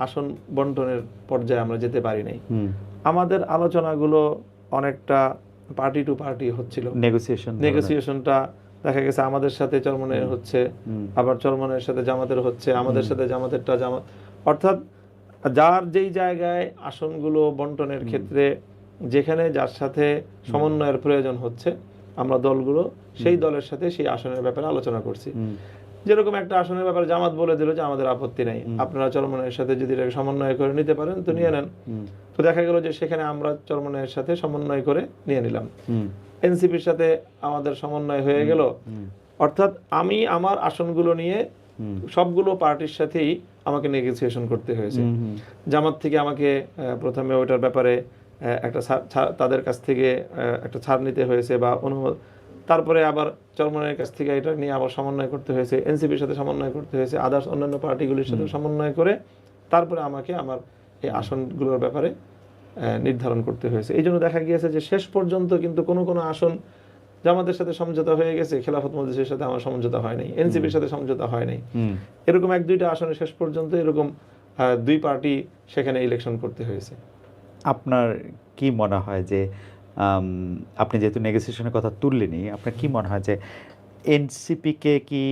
আসন বন্টনের পর্যায়ে আমরা যেতে পারি নাই। আমাদের আলোচনাগুলো অনেকটা পার্টি টু পার্টি হচ্ছিল, নেগোসিয়েশনটা দেখা গেছে আমাদের সাথে চরমনের হচ্ছে, আবার চরমনের সাথে জামাতের হচ্ছে, আমাদের সাথে জামাতেরটা জামাত, অর্থাৎ যার যেই জায়গায় আসনগুলো বন্টনের ক্ষেত্রে যেখানে যার সাথে সমন্বয়ের প্রয়োজন হচ্ছে, আমরা দলগুলো সেই দলের সাথে সেই আসনের ব্যাপারে আলোচনা করছি। যেরকম একটা আসনের ব্যাপারে জামাত বলে দিল যে আমাদের আপত্তি নাই, আপনারা চরমনের সাথে যদি এটাকে সমন্বয় করে নিতে পারেন তো নিয়ে নেন। তো দেখা গেল যে সেখানে আমরা চরমনের সাথে সমন্বয় করে নিয়ে নিলাম, এনসিপির সাথে আমাদের সমন্বয় হয়ে গেল। অর্থাৎ আমি আমার আসনগুলো নিয়ে সবগুলো পার্টির সাথেই আমাকে নেগোসিয়েশন করতে হয়েছে। জামাত থেকে আমাকে প্রথমে ওইটার ব্যাপারে একটা তাদের কাছ থেকে একটা ছাড় নিতে হয়েছে বা অনুমোদন, তারপরে আবার চরমনের কাছ থেকে এটা নিয়ে আবার সমন্বয় করতে হয়েছে, এনসিপির সাথে সমন্বয় করতে হয়েছে, আদার্স অন্যান্য পার্টিগুলির সাথে সমন্বয় করে তারপরে আমাকে আমার এই আসনগুলোর ব্যাপারে নির্ধারণ করতে হয়েছে। এই জন্য দেখা গিয়েছে যে শেষ পর্যন্ত কিন্তু কোনো কোনো আসন জামাতের সাথে সমঝোতা হয়ে গেছে, খেলাফত মজলিসের সাথে আমার সমঝোতা হয় নাই, এনসিপির সাথে সমঝোতা হয় নাই। এরকম এক দুইটা আসনে শেষ পর্যন্ত এরকম দুই পার্টি সেখানে ইলেকশন করতে হয়েছে। আপনার কি মনে হয় যে আপনি যেহেতু নেগোসিয়েশনের কথা তুললেনই, আপনার কি মনে হয় যে এনসিপিকে কি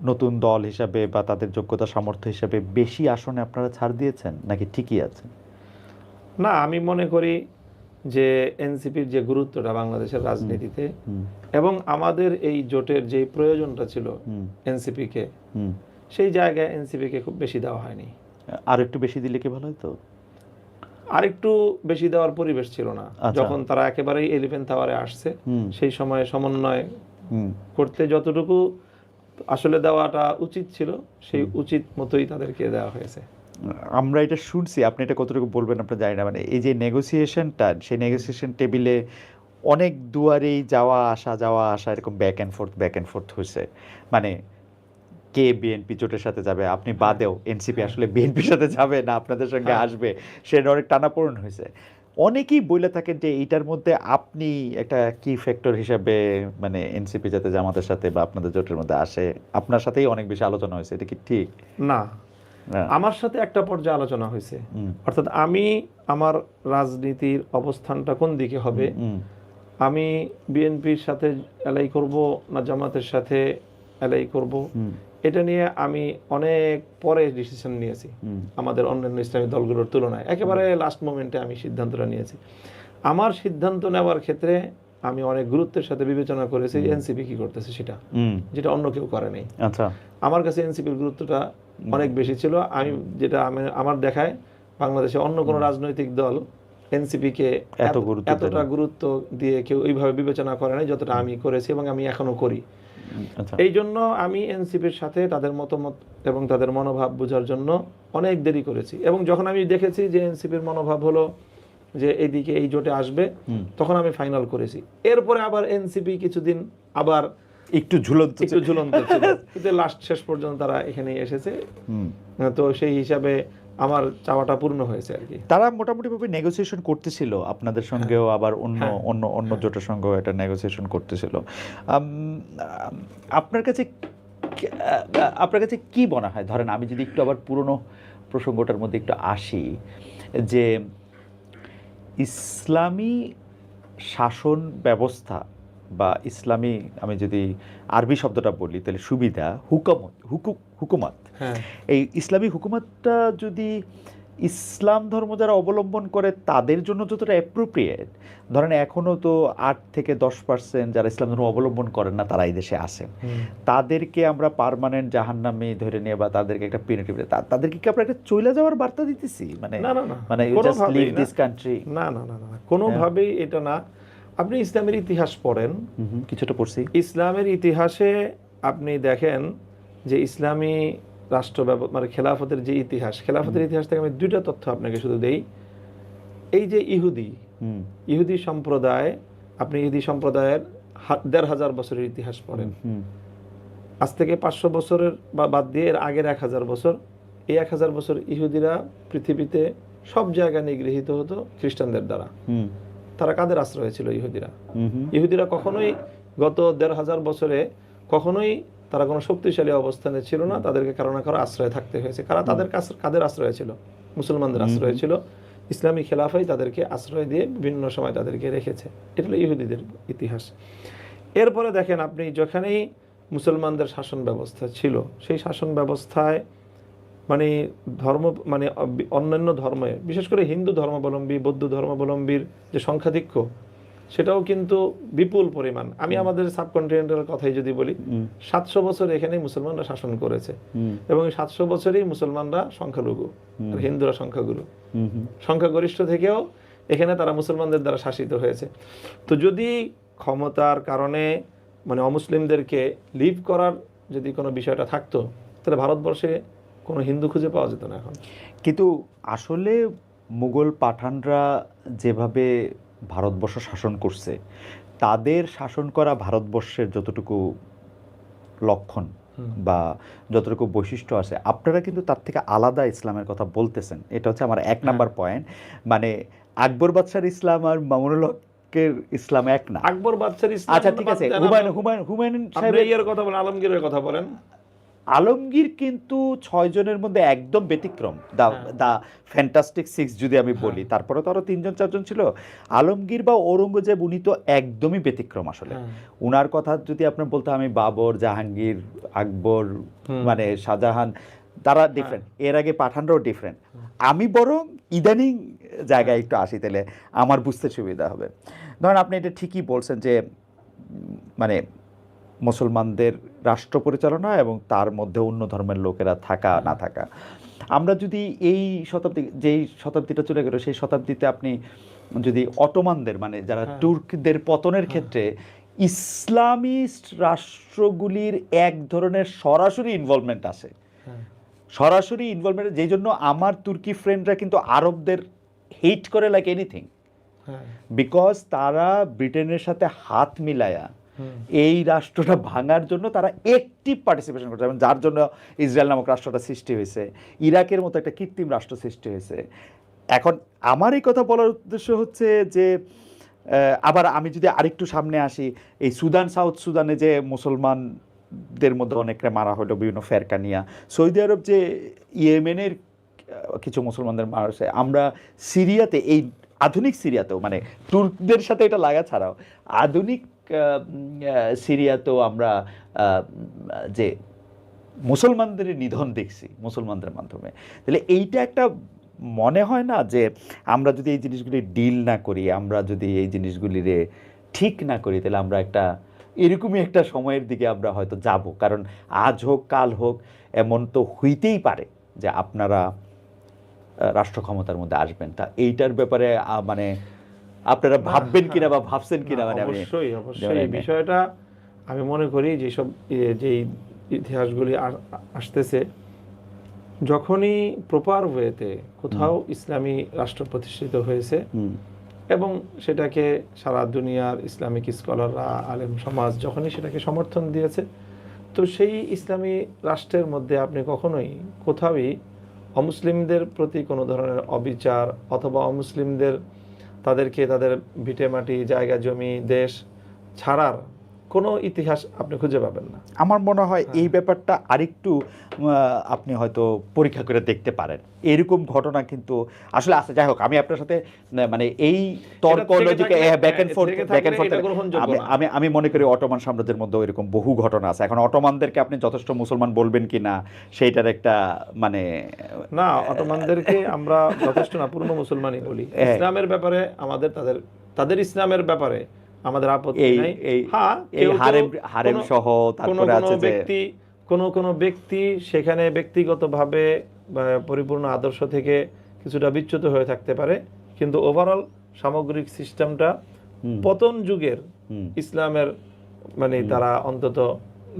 নতুন দল হিসাবে বা তাদের যোগ্যতা সামর্থ্য হিসাবে বেশি আসনে আপনারা ছাড় দিয়েছেন নাকি ঠিকই আছেন? না, আমি মনে করি যে এনসিপির যে গুরুত্বটা বাংলাদেশের রাজনীতিতে এবং আমাদের এই জোটের যে প্রয়োজনটা ছিল এনসিপিকে, সেই জায়গায় এনসিপিকে খুব বেশি দেওয়া হয়নি। আর একটু বেশি দিলে কি ভালো হতো? আরেকটু বেশি দেওয়ার পরিবেশ ছিল না। যখন তারা একেবারেই এলিফ্যান্ট টাওয়ারে আসছে, সেই সময় সমন্বয় করতে যতটুকু আসলে দেওয়াটা উচিত ছিল, সেই উচিত মতোই তাদেরকে দেওয়া হয়েছে। আমরা এটা শুনছি, আপনি এটা কতটুকু বলবেন আপনার জানি না, মানে এই যে নেগোসিয়েশনটা, সেই নেগোসিয়েশন টেবিলে অনেক দুয়ারেই যাওয়া আসা এরকম ব্যাক অ্যান্ড ফোর্থ হয়েছে। মানে কে বিএনপি জোটের সাথে যাবে, আপনি বাদেও এনসিপি আসলে বিএনপির সাথে যাবে না আপনাদের সঙ্গে আসবে, সেটা অনেক টানাপোড়েন হয়েছে। অনেকেই বলে থাকেন যে এইটার মধ্যে আপনি একটা কি ফ্যাক্টর হিসাবে, মানে এনসিপি যাতে জামাতের সাথে বা আপনাদের জোটের মধ্যে আসে, আপনার সাথেই অনেক বেশি আলোচনা হয়েছে, এটা কি ঠিক? না, আমার সাথে একটা পর্যায়ে আলোচনা হয়েছে, অর্থাৎ আমি আমার রাজনীতির অবস্থানটা কোন দিকে হবে, আমি বিএনপির সাথে এলাই করব না জামাতের সাথে এলাই করব, এটা নিয়ে আমি অনেক পরে ডিসিশন নিয়েছি আমাদের অন্যান্য ইসলামী দলগুলোর তুলনায়। একেবারে লাস্ট মোমেন্টে আমি সিদ্ধান্তটা নিয়েছি। আমার সিদ্ধান্ত নেওয়ার ক্ষেত্রে আমি অনেক গুরুত্বের সাথে বিবেচনা করেছি এনসিপি কি করতেছে সেটা, যেটা অন্য কেউ করে নাই। আচ্ছা, আমার কাছে এনসিপির গুরুত্বটা অনেক বেশি ছিল। আমি যেটা আমার দেখায় বাংলাদেশে অন্য কোনো রাজনৈতিক দল এনসিপিকে এতটা গুরুত্ব দিয়ে কেউ এইভাবে বিবেচনা করে নাই যতটা আমি করেছি এবং আমি এখনো করি। এই জন্য আমি এনসিপির সাথে তাদের মতামত এবং তাদের মনোভাব বোঝার জন্য অনেক দেরি করেছি, এবং যখন আমি দেখেছি যে এনসিপির মনোভাব হলো যে এইদিকে এই জোটে আসবে, তখন আমি ফাইনাল করেছি। এরপরে আবার এনসিপি কিছুদিন আবার একটু ঝুলন্ত ছিল, কিন্তু লাস্ট শেষ পর্যন্ত তারা এখানে এসেছে। তো সেই হিসাবে আমার চাওয়াটা পূর্ণ হয়েছে আর কি। তারা মোটামুটি ভাবে নেগোসিয়েশন করতেছিল আপনাদের সঙ্গেও, আবার অন্য জোটের সঙ্গেও এটা নেগোসিয়েশন করতেছিল। আপনার কাছে কি মনে হয়, ধরেন আমি যদি একটু আবার পুরনো প্রসঙ্গটার মধ্যে একটু আসি, যে ইসলামী শাসন ব্যবস্থা বা ইসলামী, আমি যদি আরবি শব্দটা বলি তাহলে সুবিধা, হুকুমত, এই ইসলামী হুকুমতটা যদি ইসলাম ধর্ম যারা অবলম্বন করে তাদের জন্য যতটা অ্যাপ্রোপ্রিয়েট, ধরেন এখনও তো 8 থেকে 10% যারা ইসলাম ধর্ম অবলম্বন করেন না তারা এই দেশে আসেন, তাদেরকে আমরা পার্মানেন্ট জাহান্নামী ধরে নিয়ে বা তাদেরকে একটা পেনাল্টি, তাদেরকে কি আমরা একটা চলে যাওয়ার বার্তা দিতেছি? মানে জাস্ট লিভ দিস কান্ট্রি? না, কোনোভাবেই এটা না। আপনি ইসলামের ইতিহাস পড়েন, কিছুটা পড়ছি। ইসলামের ইতিহাসে আপনি দেখেন যে ইসলামী রাষ্ট্র মানে খেলাফতের যে ইতিহাস, খেলাফতের ইতিহাস থেকে আমি 2টা তথ্য আপনাকে শুধু দেই। এই যে ইহুদি সম্প্রদায়, আপনি ইহুদি সম্প্রদায়ের 1500 বছরের ইতিহাস পড়েন, আজ থেকে 500 বছরের বা বাদ দিয়ে এর আগের 1000 বছর, এই 1000 বছর ইহুদিরা পৃথিবীতে সব জায়গায় নিগৃহীত হতো খ্রিস্টানদের দ্বারা। তারা কাদের আশ্রয় ছিল? ইহুদিরা কখনোই গত 1500 বছরে কখনোই তারা কোনো শক্তিশালী অবস্থানে ছিল না, তাদেরকে কারো না কারো আশ্রয়ে থাকতে হয়েছে। কাদের আশ্রয় ছিল? মুসলমানদের আশ্রয় ছিল। ইসলামী খেলাফাই তাদেরকে আশ্রয় দিয়ে বিভিন্ন সময় তাদেরকে রেখেছে। এটা হলো ইহুদিদের ইতিহাস। এরপরে দেখেন আপনি, যেখানেই মুসলমানদের শাসন ব্যবস্থা ছিল, সেই শাসন ব্যবস্থায় মানে অন্যান্য ধর্মে, বিশেষ করে হিন্দু ধর্মাবলম্বী, বৌদ্ধ ধর্মাবলম্বীর যে সংখ্যাধিক্য, সেটাও কিন্তু বিপুল পরিমাণ। আমি আমাদের সাবকন্টিনেন্টাল কথাই যদি বলি, 700 বছর এখানে মুসলমানরা শাসন করেছে, এবং 700 বছরই মুসলমানরা সংখ্যালঘু আর হিন্দুরা সংখ্যাগুরু। সংখ্যাগরিষ্ঠ থেকেও এখানে তারা মুসলমানদের দ্বারা শাসিত হয়েছে। তো যদি ক্ষমতার কারণে মানে অমুসলিমদেরকে লিভ করার যদি কোনো বিষয়টা থাকতো, তাহলে ভারতবর্ষে কোনো হিন্দু খুঁজে পাওয়া যেত না এখন। কিন্তু আসলে মুঘল পাঠানরা যেভাবে ভারতবর্ষ শাসন করছে, তাদের শাসন করা ভারতবর্ষের যতটুকু লক্ষণ বা যতটুকু বৈশিষ্ট্য আছে, আপনারা কিন্তু তার থেকে আলাদা ইসলামের কথা বলতেছেন। এটা হচ্ছে আমার 1 নাম্বার পয়েন্ট। মানে আকবর বাদশার ইসলাম আর মামুনুল হকের ইসলাম এক না। আকবর বাদশার ইসলাম, আচ্ছা ঠিক আছে, হুমায়ুন সাহেবের কথা বলেন, আলমগীরের কথা বলেন। আলমগীর কিন্তু 6 জনের মধ্যে একদম ব্যতিক্রম, দা ফ্যান্টাস্টিক 6 যদি আমি বলি, তারপরে তো আরো 3জন 4জন ছিল। আলমগীর বা ঔরঙ্গজেব উনি তো একদমই ব্যতিক্রম আসলে। উনার কথা যদি আপনার বলতে, আমি বাবর, জাহাঙ্গীর, আকবর, মানে শাহজাহান, তারা ডিফারেন্ট, এর আগে পাঠানরাও ডিফারেন্ট। আমি বরং ইদানিং জায়গায় একটু আসি, তাহলে আমার বুঝতে সুবিধা হবে। ধরেন আপনি এটা ঠিকই বলছেন যে মানে মুসলমানদের রাষ্ট্র পরিচালনা এবং তার মধ্যে অন্য ধর্মের লোকেরা থাকা না থাকা। আমরা যদি এই যেই শতাব্দীটা চলে গেল, সেই শতাব্দীতে আপনি যদি অটোমানদের, মানে যারা তুর্কদের পতনের ক্ষেত্রে ইসলামিস্ট রাষ্ট্রগুলির এক ধরনের সরাসরি ইনভলভমেন্ট আসে, সরাসরি ইনভলভমেন্ট, যেই জন্য আমার তুর্কি ফ্রেন্ডরা কিন্তু আরবদের হেট করে লাইক এনিথিং, বিকজ তারা ব্রিটেনের সাথে হাত মিলায়া এই রাষ্ট্রটা ভাঙার জন্য তারা অ্যাক্টিভ পার্টিসিপেশন করছে, এবং যার জন্য ইসরায়েল নামক রাষ্ট্রটা সৃষ্টি হয়েছে, ইরাকের মতো একটা কৃত্রিম রাষ্ট্র সৃষ্টি হয়েছে। এখন আমার এই কথা বলার উদ্দেশ্য হচ্ছে যে আবার আমি যদি আরেকটু সামনে আসি, এই সুদান, সাউথ সুদানে যে মুসলমানদের মধ্যে অনেকটা মারা হলো বিভিন্ন ফেরকা নিয়া, সৌদি আরব যে ইয়েমেনের কিছু মুসলমানদের মারছে, আমরা সিরিয়াতে, এই আধুনিক সিরিয়াতেও, মানে তুর্কদের সাথে এটা লাগা ছাড়াও আধুনিক সিরিয়াতেও আমরা যে মুসলমানদের নিধন দেখছি মুসলমানদের মাধ্যমে। তাহলে এইটা একটা মনে হয় না যে আমরা যদি এই জিনিসগুলি ডিল না করি, আমরা যদি এই জিনিসগুলির ঠিক না করি, তাহলে আমরা একটা এরকমই একটা সময়ের দিকে আমরা হয়তো যাব। কারণ আজ হোক কাল হোক এমন তো হইতেই পারে যে আপনারা রাষ্ট্র ক্ষমতার মধ্যে আসবেন। তা এইটার ব্যাপারে মানে আপনারা ভাববেন কিনা বা ভাবছেন কিনা? মানে অবশ্যই অবশ্যই বিষয়টা আমি মনে করি যেসব যেই ইতিহাসগুলি আসতেছে, যখনই প্রপার ওয়েতে কোথাও ইসলামী রাষ্ট্র প্রতিষ্ঠিত হয়েছে এবং সেটাকে সারা দুনিয়ার ইসলামিক স্কলাররা, আলেম সমাজ যখনই সেটাকে সমর্থন দিয়েছে, তো সেই ইসলামী রাষ্ট্রের মধ্যে আপনি কখনোই কোথাওই অমুসলিমদের প্রতি কোনো ধরনের অবিচার অথবা অমুসলিমদের তাদেরকে তাদের ভিটেমাটি, জায়গা জমি, দেশ ছাড়ার কোনো ইতিহাস আপনি খুঁজে পাবেন না। আমার মনে হয় এই ব্যাপারটা আরেকটু আপনি হয়তো পরীক্ষা করে দেখতে পারেন। এরকম ঘটনা কিন্তু আসলে আছে। যাই হোক, আমি আপনার সাথে মানে এই তর্ক লজিকে ব্যাক এন্ড ফোর্থ আমি মনে করি অটোমান সাম্রাজ্যের মধ্যে এরকম বহু ঘটনা আছে। এখন অটোমানদেরকে আপনি যথেষ্ট মুসলমান বলবেন কিনা সেইটার একটা মানে না, অটোমানদেরকে আমরা যথেষ্ট না, পূর্ণ মুসলমানই বলি। ইসলামের ব্যাপারে আমাদের তাদের ইসলামের ব্যাপারে আমাদের আপত্তি নাই। হ্যাঁ, হারেম সহ তারপরে আছে যে কোন ব্যক্তি সেখানে ব্যক্তিগতভাবে পরিপূর্ণ আদর্শ থেকে কিছুটা বিচ্যুত হয়ে থাকতে পারে, কিন্তু ওভারঅল সামগ্রিক সিস্টেমটা পতন যুগের ইসলামের মানে তারা অন্তত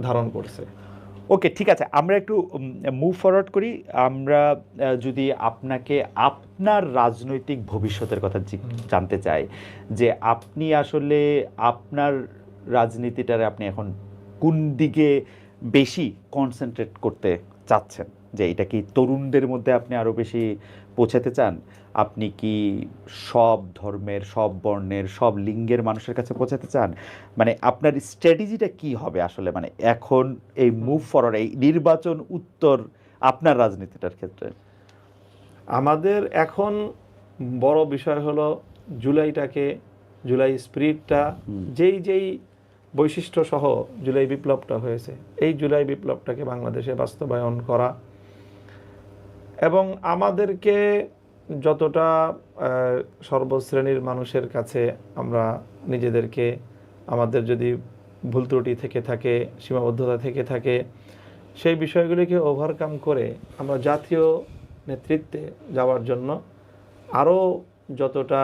ধারণ করছে। ওকে, ঠিক আছে, আমরা একটু মুভ ফরওয়ার্ড করি। আমরা যদি আপনাকে আপনার রাজনৈতিক ভবিষ্যতের কথা জানতে চাই, যে আপনি আসলে আপনার রাজনীতিটারে আপনি এখন কোন দিকে বেশি কনসেন্ট্রেট করতে চাচ্ছেন? যে এটা কি তরুণদের মধ্যে আপনি আরও বেশি পৌঁছাতে চান? আপনি কি সব ধর্মের, সব বর্ণের, সব লিঙ্গের মানুষের কাছে পৌঁছাতে চান? মানে আপনার স্ট্র্যাটেজিটা কি হবে আসলে, মানে এখন এই মুভ ফরওয়ার্ড, এই নির্বাচন উত্তর আপনার রাজনীতিটার ক্ষেত্রে? আমাদের এখন বড় বিষয় হলো জুলাই স্পিরিটটা, যেই বৈশিষ্ট্য সহ জুলাই বিপ্লবটা হয়েছে, এই জুলাই বিপ্লবটাকে বাংলাদেশে বাস্তবায়ন করা এবং আমাদেরকে যতটা সর্বশ্রেণীর মানুষের কাছে আমরা নিজেদেরকে, আমাদের যদি ভুল ত্রুটি থেকে থাকে, সীমাবদ্ধতা থেকে থাকে, সেই বিষয়গুলিকে ওভারকাম করে আমরা জাতীয় নেতৃত্বে যাওয়ার জন্য আরও যতটা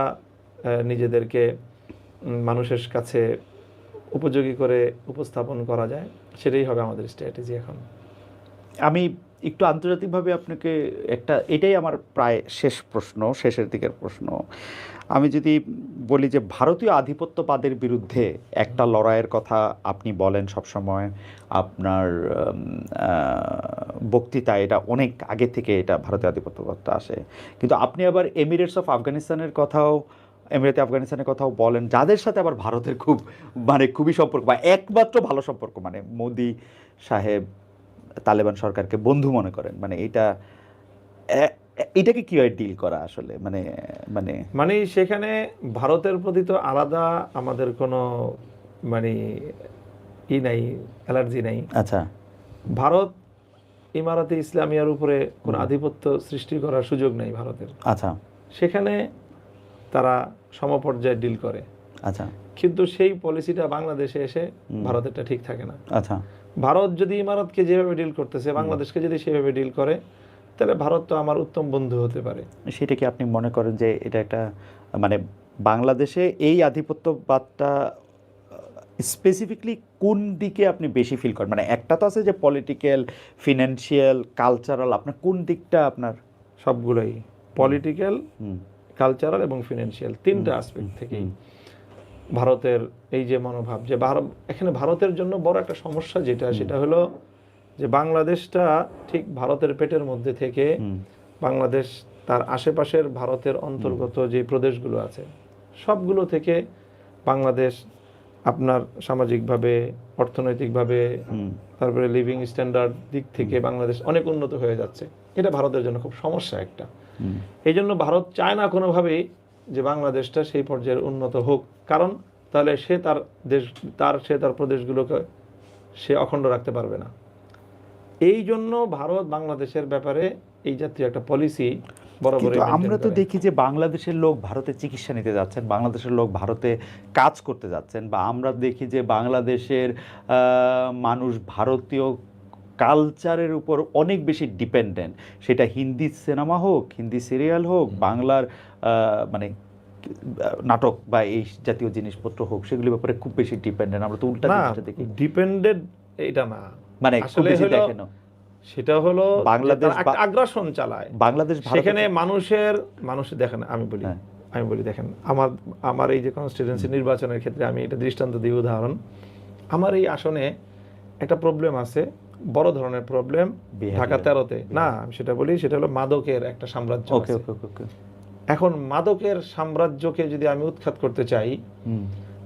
নিজেদেরকে মানুষের কাছে উপযোগী করে উপস্থাপন করা যায়, সেটাই হবে আমাদের স্ট্র্যাটেজি এখন। আমি একটু আন্তর্জাতিকভাবে আপনাকে এটাই আমার প্রায় শেষের দিকের প্রশ্ন। আমি যদি বলি যে ভারতীয় আধিপত্যবাদের বিরুদ্ধে একটা লড়াইয়ের কথা আপনি বলেন সবসময় আপনার বক্তৃতায়, এটা অনেক আগে থেকে এটা ভারতীয় আধিপত্যবাদটা আসে, কিন্তু আপনি আবার এমিরেটস অফ আফগানিস্তানের কথাও বলেন, যাদের সাথে আবার ভারতের খুবই সম্পর্ক, বা একমাত্র ভালো সম্পর্ক, মানে মোদি সাহেব তালেবান সরকারকে বন্ধু মনে করেন, মানে এটাকে কিভাবে ডিল করা আসলে, মানে মানে মানে সেখানে ভারতের প্রতি তো আলাদা আমাদের কোনো মানে নাই, অ্যালার্জি নাই। আচ্ছা, ভারত ইমারাতে ইসলামিয়ার উপরে কোনো আধিপত্য সৃষ্টি করার সুযোগ নেই ভারতের। আচ্ছা, সেখানে তারা সমপর্যায়ে ডিল করে। আচ্ছা, কিন্তু সেই পলিসিটা বাংলাদেশে এসে ভারতেরটা ঠিক থাকে না। আচ্ছা, ভারত যদি ইমারতকে যেভাবে ডিল করতেছে, বাংলাদেশকে যদি সেভাবে ডিল করে, তাহলে ভারত তো আমার উত্তম বন্ধু হতে পারে। সেটা কি আপনি মনে করেন যে এটা একটা মানে বাংলাদেশে এই আধিপত্যবাদটা স্পেসিফিকলি কোন দিকে আপনি বেশি ফিল করেন? মানে একটা তো আছে যে পলিটিক্যাল, ফিনান্সিয়াল, কালচারাল, আপনার কোন দিকটা আপনার? সবগুলোই, পলিটিক্যাল, কালচারাল এবং ফিনান্সিয়াল, তিনটা অ্যাসপেক্ট থেকেই ভারতের এই যে মনোভাব, যে এখানে ভারতের জন্য বড় একটা সমস্যা যেটা, সেটা হলো যে বাংলাদেশটা ঠিক ভারতের পেটের মধ্যে থেকে, বাংলাদেশ তার আশেপাশের ভারতের অন্তর্গত যে প্রদেশগুলো আছে সবগুলো থেকে বাংলাদেশ আপনার সামাজিকভাবে, অর্থনৈতিকভাবে, তারপরে লিভিং স্ট্যান্ডার্ড দিক থেকে বাংলাদেশ অনেক উন্নত হয়ে যাচ্ছে। এটা ভারতের জন্য খুব সমস্যা একটা। এই জন্য ভারত চায় না কোনোভাবেই যে বাংলাদেশটা সেই পর্যায়ের উন্নত হোক, কারণ তাহলে সে তার প্রদেশগুলোকে সে অখণ্ড রাখতে পারবে না। এই জন্য ভারত বাংলাদেশের ব্যাপারে এই জাতীয় একটা পলিসি বরাবর। আমরা তো দেখি যে বাংলাদেশের লোক ভারতে চিকিৎসা নিতে যাচ্ছেন, বাংলাদেশের লোক ভারতে কাজ করতে যাচ্ছেন, বা আমরা দেখি যে বাংলাদেশের মানুষ ভারতীয় কালচারের উপর অনেক বেশি ডিপেন্ডেন্ট, সেটা হিন্দি সিনেমা হোক, হিন্দি সিরিয়াল হোক, বাংলার মানে নাটক বা এই জাতীয় জিনিসপত্র হোক, সেগুলির ব্যাপারে খুব বেশি ডিপেন্ডেন্ট। আমরা তো উল্টা জিনিসটা দেখি। ডিপেন্ডেন্ট এটা না, মানে খুব বেশি দেখেন সেটা হলো বাংলাদেশ আগ্রাসন চালায় বাংলাদেশ, সেখানে মানুষের দেখেন, আমি বলি দেখেন, আমার এই যে কনস্টিটিউয়েন্সি নির্বাচনের ক্ষেত্রে আমি এটা দৃষ্টান্ত দিই, উদাহরণ। আমার এই আসনে একটা প্রবলেম আছে, বড় ধরনের প্রবলেম, ঢাকা 13-তে। না, আমি সেটা বলি, সেটা হলো মাদকের একটা সাম্রাজ্য আছে। এখন মাদকের সাম্রাজ্যকে যদি আমি উৎখাত করতে চাই,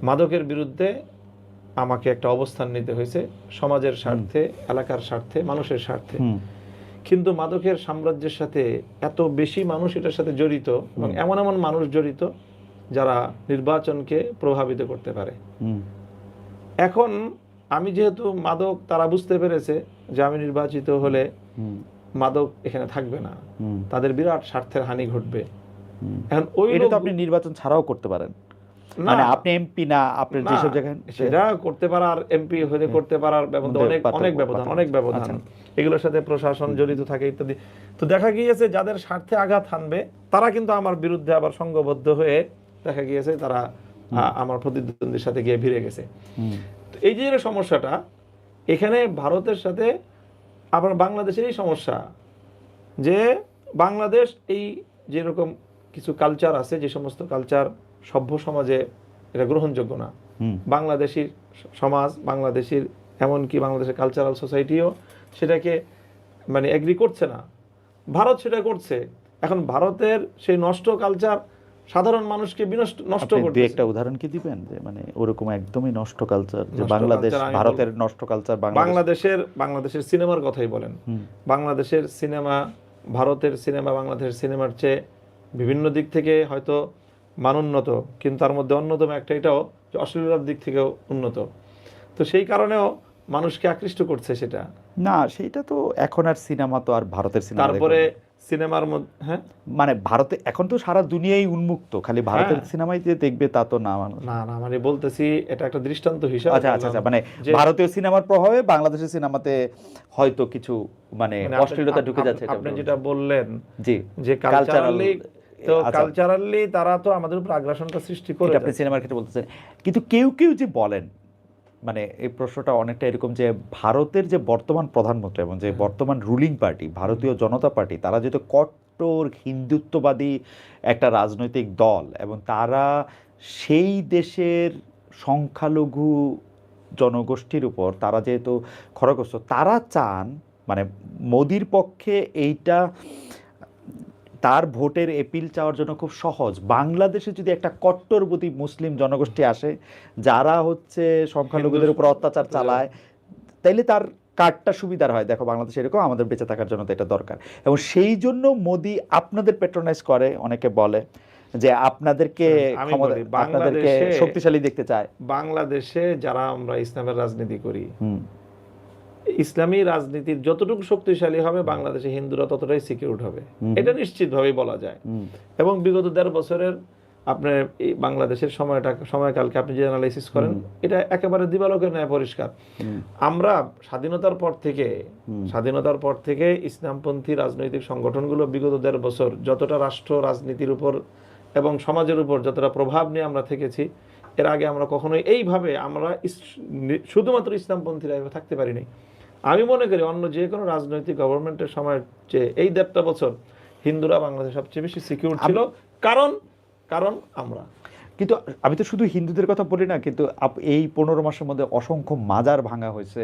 মাদকের বিরুদ্ধে আমাকে একটা অবস্থান নিতে হয়েছে, সমাজের স্বার্থে, এলাকার স্বার্থে, মানুষের স্বার্থে। কিন্তু মাদকের সাম্রাজ্যের সাথে এত বেশি মানুষ এটার সাথে জড়িত, এবং এমন এমন মানুষ জড়িত যারা নির্বাচনকে প্রভাবিত করতে পারে। এখন আমি যেহেতু মাদক, তারা বুঝতে পেরেছে যে আমি নির্বাচিত হলে মাদক এখানে থাকবে না, তাদের বিরাট স্বার্থের হানি ঘটবে। এখন এটা তো আপনি নির্বাচন ছাড়াও করতে পারেন, মানে আপনি এমপি না, আপনি যেসব জায়গায় সেটা করতে পারার, এমপি হয়ে করতে পারার ব্যবধান অনেক ব্যবধান, এগুলোর সাথে প্রশাসন জড়িত থাকে ইত্যাদি। তো দেখা গিয়েছে যাদের স্বার্থে আঘাত হানবে তারা কিন্তু আমার বিরুদ্ধে আবার সংঘবদ্ধ হয়ে দেখা গিয়েছে তারা আমার প্রতিদ্বন্দ্বীর সাথে গিয়ে ভিড়ে গেছে। তো এই যে সমস্যাটা, এখানে ভারতের সাথে আবার বাংলাদেশেরই সমস্যা, যে বাংলাদেশ এই যেরকম কিছু কালচার আছে, যে সমস্ত কালচার সভ্য সমাজে এটা গ্রহণযোগ্য না, বাংলাদেশি সমাজ, বাংলাদেশের এমনকি বাংলাদেশের কালচারাল সোসাইটিও সেটাকে মানে এগ্রি করছে না। ভারত সেটা করছে। এখন ভারতের সেই নষ্ট কালচার সাধারণ মানুষকে নষ্ট করতে। একটা উদাহরণ কি দিবেন, যে মানে ওরকম একদমই নষ্ট কালচার, যে বাংলাদেশ, ভারতের নষ্ট কালচার? বাংলাদেশের সিনেমার কথাই বলেন, বাংলাদেশের সিনেমা ভারতের সিনেমা বাংলাদেশের সিনেমার চেয়ে বিভিন্ন দিক থেকে হয়তো মানোন্নত, কিন্তু তার মধ্যে অন্যতম একটা এটাও যে অশ্লীলতার দিক থেকেও উন্নত। তো সেই কারণেও মানুষকে আকৃষ্ট করছে সেটা। না, সেটা তো এখন আর সিনেমা তো আর ভারতের সিনেমা, তারপরে সিনেমার মধ্যে, হ্যাঁ, মানে ভারতে এখন তো সারা দুনিয়াই উন্মুক্ত, খালি ভারতের সিনেমাই যে দেখবে তা তো না। না, মানে বলতেছি এটা একটা দৃষ্টান্ত হিসাবে। আচ্ছা, মানে ভারতীয় সিনেমার প্রভাবে বাংলাদেশের সিনেমাতে হয়তো কিছু মানে অশ্লীলতা ঢুকে যাচ্ছে। আপনি যেটা বললেন জি, যে কালচারালি তারা তো আমাদের উপর আগ্রাসনটা সৃষ্টি করে, আপনি সিনেমার ক্ষেত্রে বলতেছেন। কিন্তু কেউ যে বলেন, মানে এই প্রশ্নটা অনেকটা এরকম, যে ভারতের যে বর্তমান প্রধানমন্ত্রী এবং যে বর্তমান রুলিং পার্টি ভারতীয় জনতা পার্টি, তারা যেহেতু কট্টর হিন্দুত্ববাদী একটা রাজনৈতিক দল, এবং তারা সেই দেশের সংখ্যালঘু জনগোষ্ঠীর উপর তারা যেহেতু খড়গস্ত, তারা চান মানে মোদির পক্ষে এইটা তার ভোটের এপিল চাওয়ার জন্য খুব সহজ। বাংলাদেশে যদি একটা কট্টরপন্থী মুসলিম জনগোষ্ঠী আসে যারা হচ্ছে সংখ্যালঘুদের উপর অত্যাচার চালায়, তাইলে তার কারটা সুবিধার হয়, দেখো বাংলাদেশে এরকম, আমাদের বেঁচে থাকার জন্য তো এটা দরকার, এবং সেই জন্য মোদি আপনাদের প্যাট্রোনাইজ করে, অনেকে বলে যে আপনাদেরকে আপনাদেরকে শক্তিশালী দেখতে চায়। বাংলাদেশে যারা আমরা ইসলামের রাজনীতি করি, ইসলামী রাজনীতির যতটুকু শক্তিশালী হবে বাংলাদেশে হিন্দুরা ততটাই সিকিউরড হবে, এটা নিশ্চিতভাবেই বলা যায়। এবং বিগত 1.5 বছরের আপনার এই বাংলাদেশের সময়কালকে আপনি যে অ্যানালাইসিস করেন, এটা একেবারে দিবালোকের ন্যায় পরিষ্কার। আমরা স্বাধীনতার পর থেকে ইসলামপন্থী রাজনৈতিক সংগঠনগুলো বিগত 1.5 বছর যতটা রাষ্ট্র রাজনীতির উপর এবং সমাজের উপর যতটা প্রভাব নিয়ে আমরা থেকেছি, এর আগে আমরা কখনোই এইভাবে আমরা শুধুমাত্র ইসলামপন্থীরা এভাবে থাকতে পারিনি। আমি মনে করি অন্য যে কোনো রাজনৈতিক গভর্নমেন্টের সময় চেয়ে এই 1.5 বছর হিন্দুরা বাংলাদেশে সবচেয়ে বেশি সিকিউর ছিল, কারণ আমরা। কিন্তু আমি তো শুধু হিন্দুদের কথা বলি না, কিন্তু এই 15 মাসের মধ্যে অসংখ্য মাজার ভাঙা হয়েছে।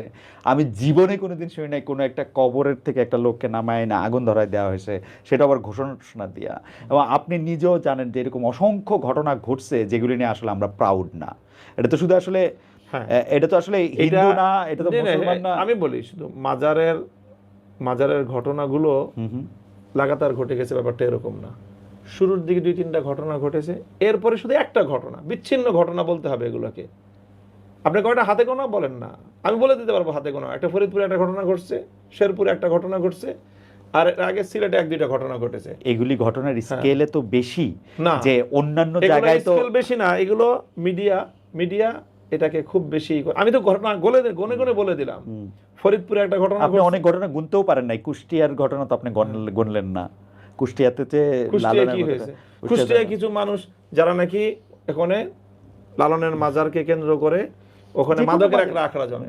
আমি জীবনে কোনোদিন শুনি নাই কোনো একটা কবরের থেকে একটা লোককে নামায় না আগুন ধরায় দেওয়া হয়েছে, সেটা আবার ঘোষণা দিয়া। এবং আপনি নিজেও জানেন যে এরকম অসংখ্য ঘটনা ঘটছে যেগুলি নিয়ে আসলে আমরা প্রাউড না। এটা তো শুধু আসলে এটা তো আসলে হিন্দু না, এটা তো মুসলমান না। আমি বলি শুধু মাজারের ঘটনাগুলো লাগাতার ঘটে গেছে, ব্যাপারটা এরকম না। শুরুর দিকে 2-3টা ঘটনা ঘটেছে, এরপরে শুধু একটা ঘটনা, বিচ্ছিন্ন ঘটনা বলতে হবে এগুলোকে। আপনি কয়টা হাতে গোনা বলেন না, আমি বলে দিতে পারবো হাতে গোনা। একটা ফরিদপুরে একটা ঘটনা ঘটছে, শেরপুরে একটা ঘটনা ঘটছে, আর এর আগে সিলেটে 1-2টা ঘটনা ঘটেছে। এগুলি ঘটনার স্কেলে তো বেশি না, যে অন্যান্য জায়গায় তো স্কেল বেশি না। এগুলো মিডিয়া এটাকে খুব বেশি, আমি তো ঘটনা গনে গনে বলে দিলাম। ফরিদপুরে একটা ঘটনা, আপনি অনেক ঘটনা গুনতেও পারেন নাই। কুষ্টিয়ার ঘটনা তো আপনি গণলেন না। কুষ্টিয়াতে কিছু মানুষ যারা নাকি এখানে লালনের মাজারকে কেন্দ্র করে ওখানে মাদকের একটা আখড়া জমে,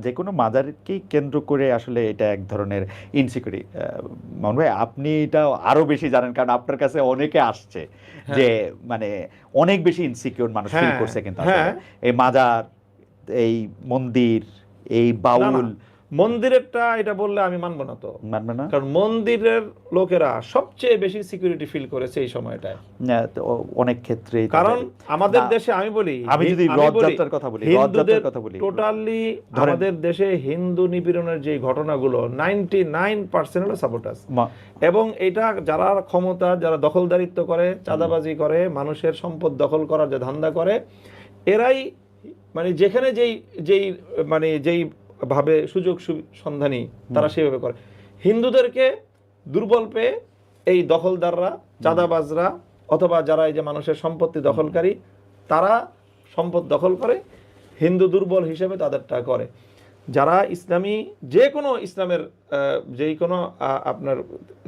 যে কোনো মাজারকেই কেন্দ্র করে আসলে এটা এক ধরনের ইনসিকিউরিটি। মামুন ভাই, আপনি এটা আরো বেশি জানেন, কারণ আপনার কাছে অনেকে আসছে যে মানে অনেক বেশি ইনসিকিউর মানুষ ফিল করছে। কিন্তু এই মাজার, এই মন্দির, এই বাউল মন্দিরেরটা এটা বললে আমি মানবো না, কারণ মন্দিরের লোকেরা সবচেয়ে বেশি সিকিউরিটি ফিল করেছে এই সময়টায় অনেক ক্ষেত্রে। কারণ আমাদের দেশে আমি যদি রথযাত্রার কথা বলি, টোটালি আমাদের দেশে হিন্দু নিপীড়নের যে ঘটনাগুলো 99% হলো সাবোটাজ। এবং এটা যারা ক্ষমতা, যারা দখলদারিত্ব করে, চাঁদাবাজি করে, মানুষের সম্পদ দখল করার যে ধান্দা করে, এরাই মানে যেখানে যেই ভাবে সুযোগ সন্ধানী তারা সেভাবে করে। হিন্দুদেরকে দুর্বল পেয়ে এই দখলদাররা, চাঁদাবাজরা, অথবা যারা এই যে মানুষের সম্পত্তি দখলকারী, তারা সম্পদ দখল করে, হিন্দু দুর্বল হিসেবে তাদেরটা করে। যারা ইসলামের যেই কোনো আপনার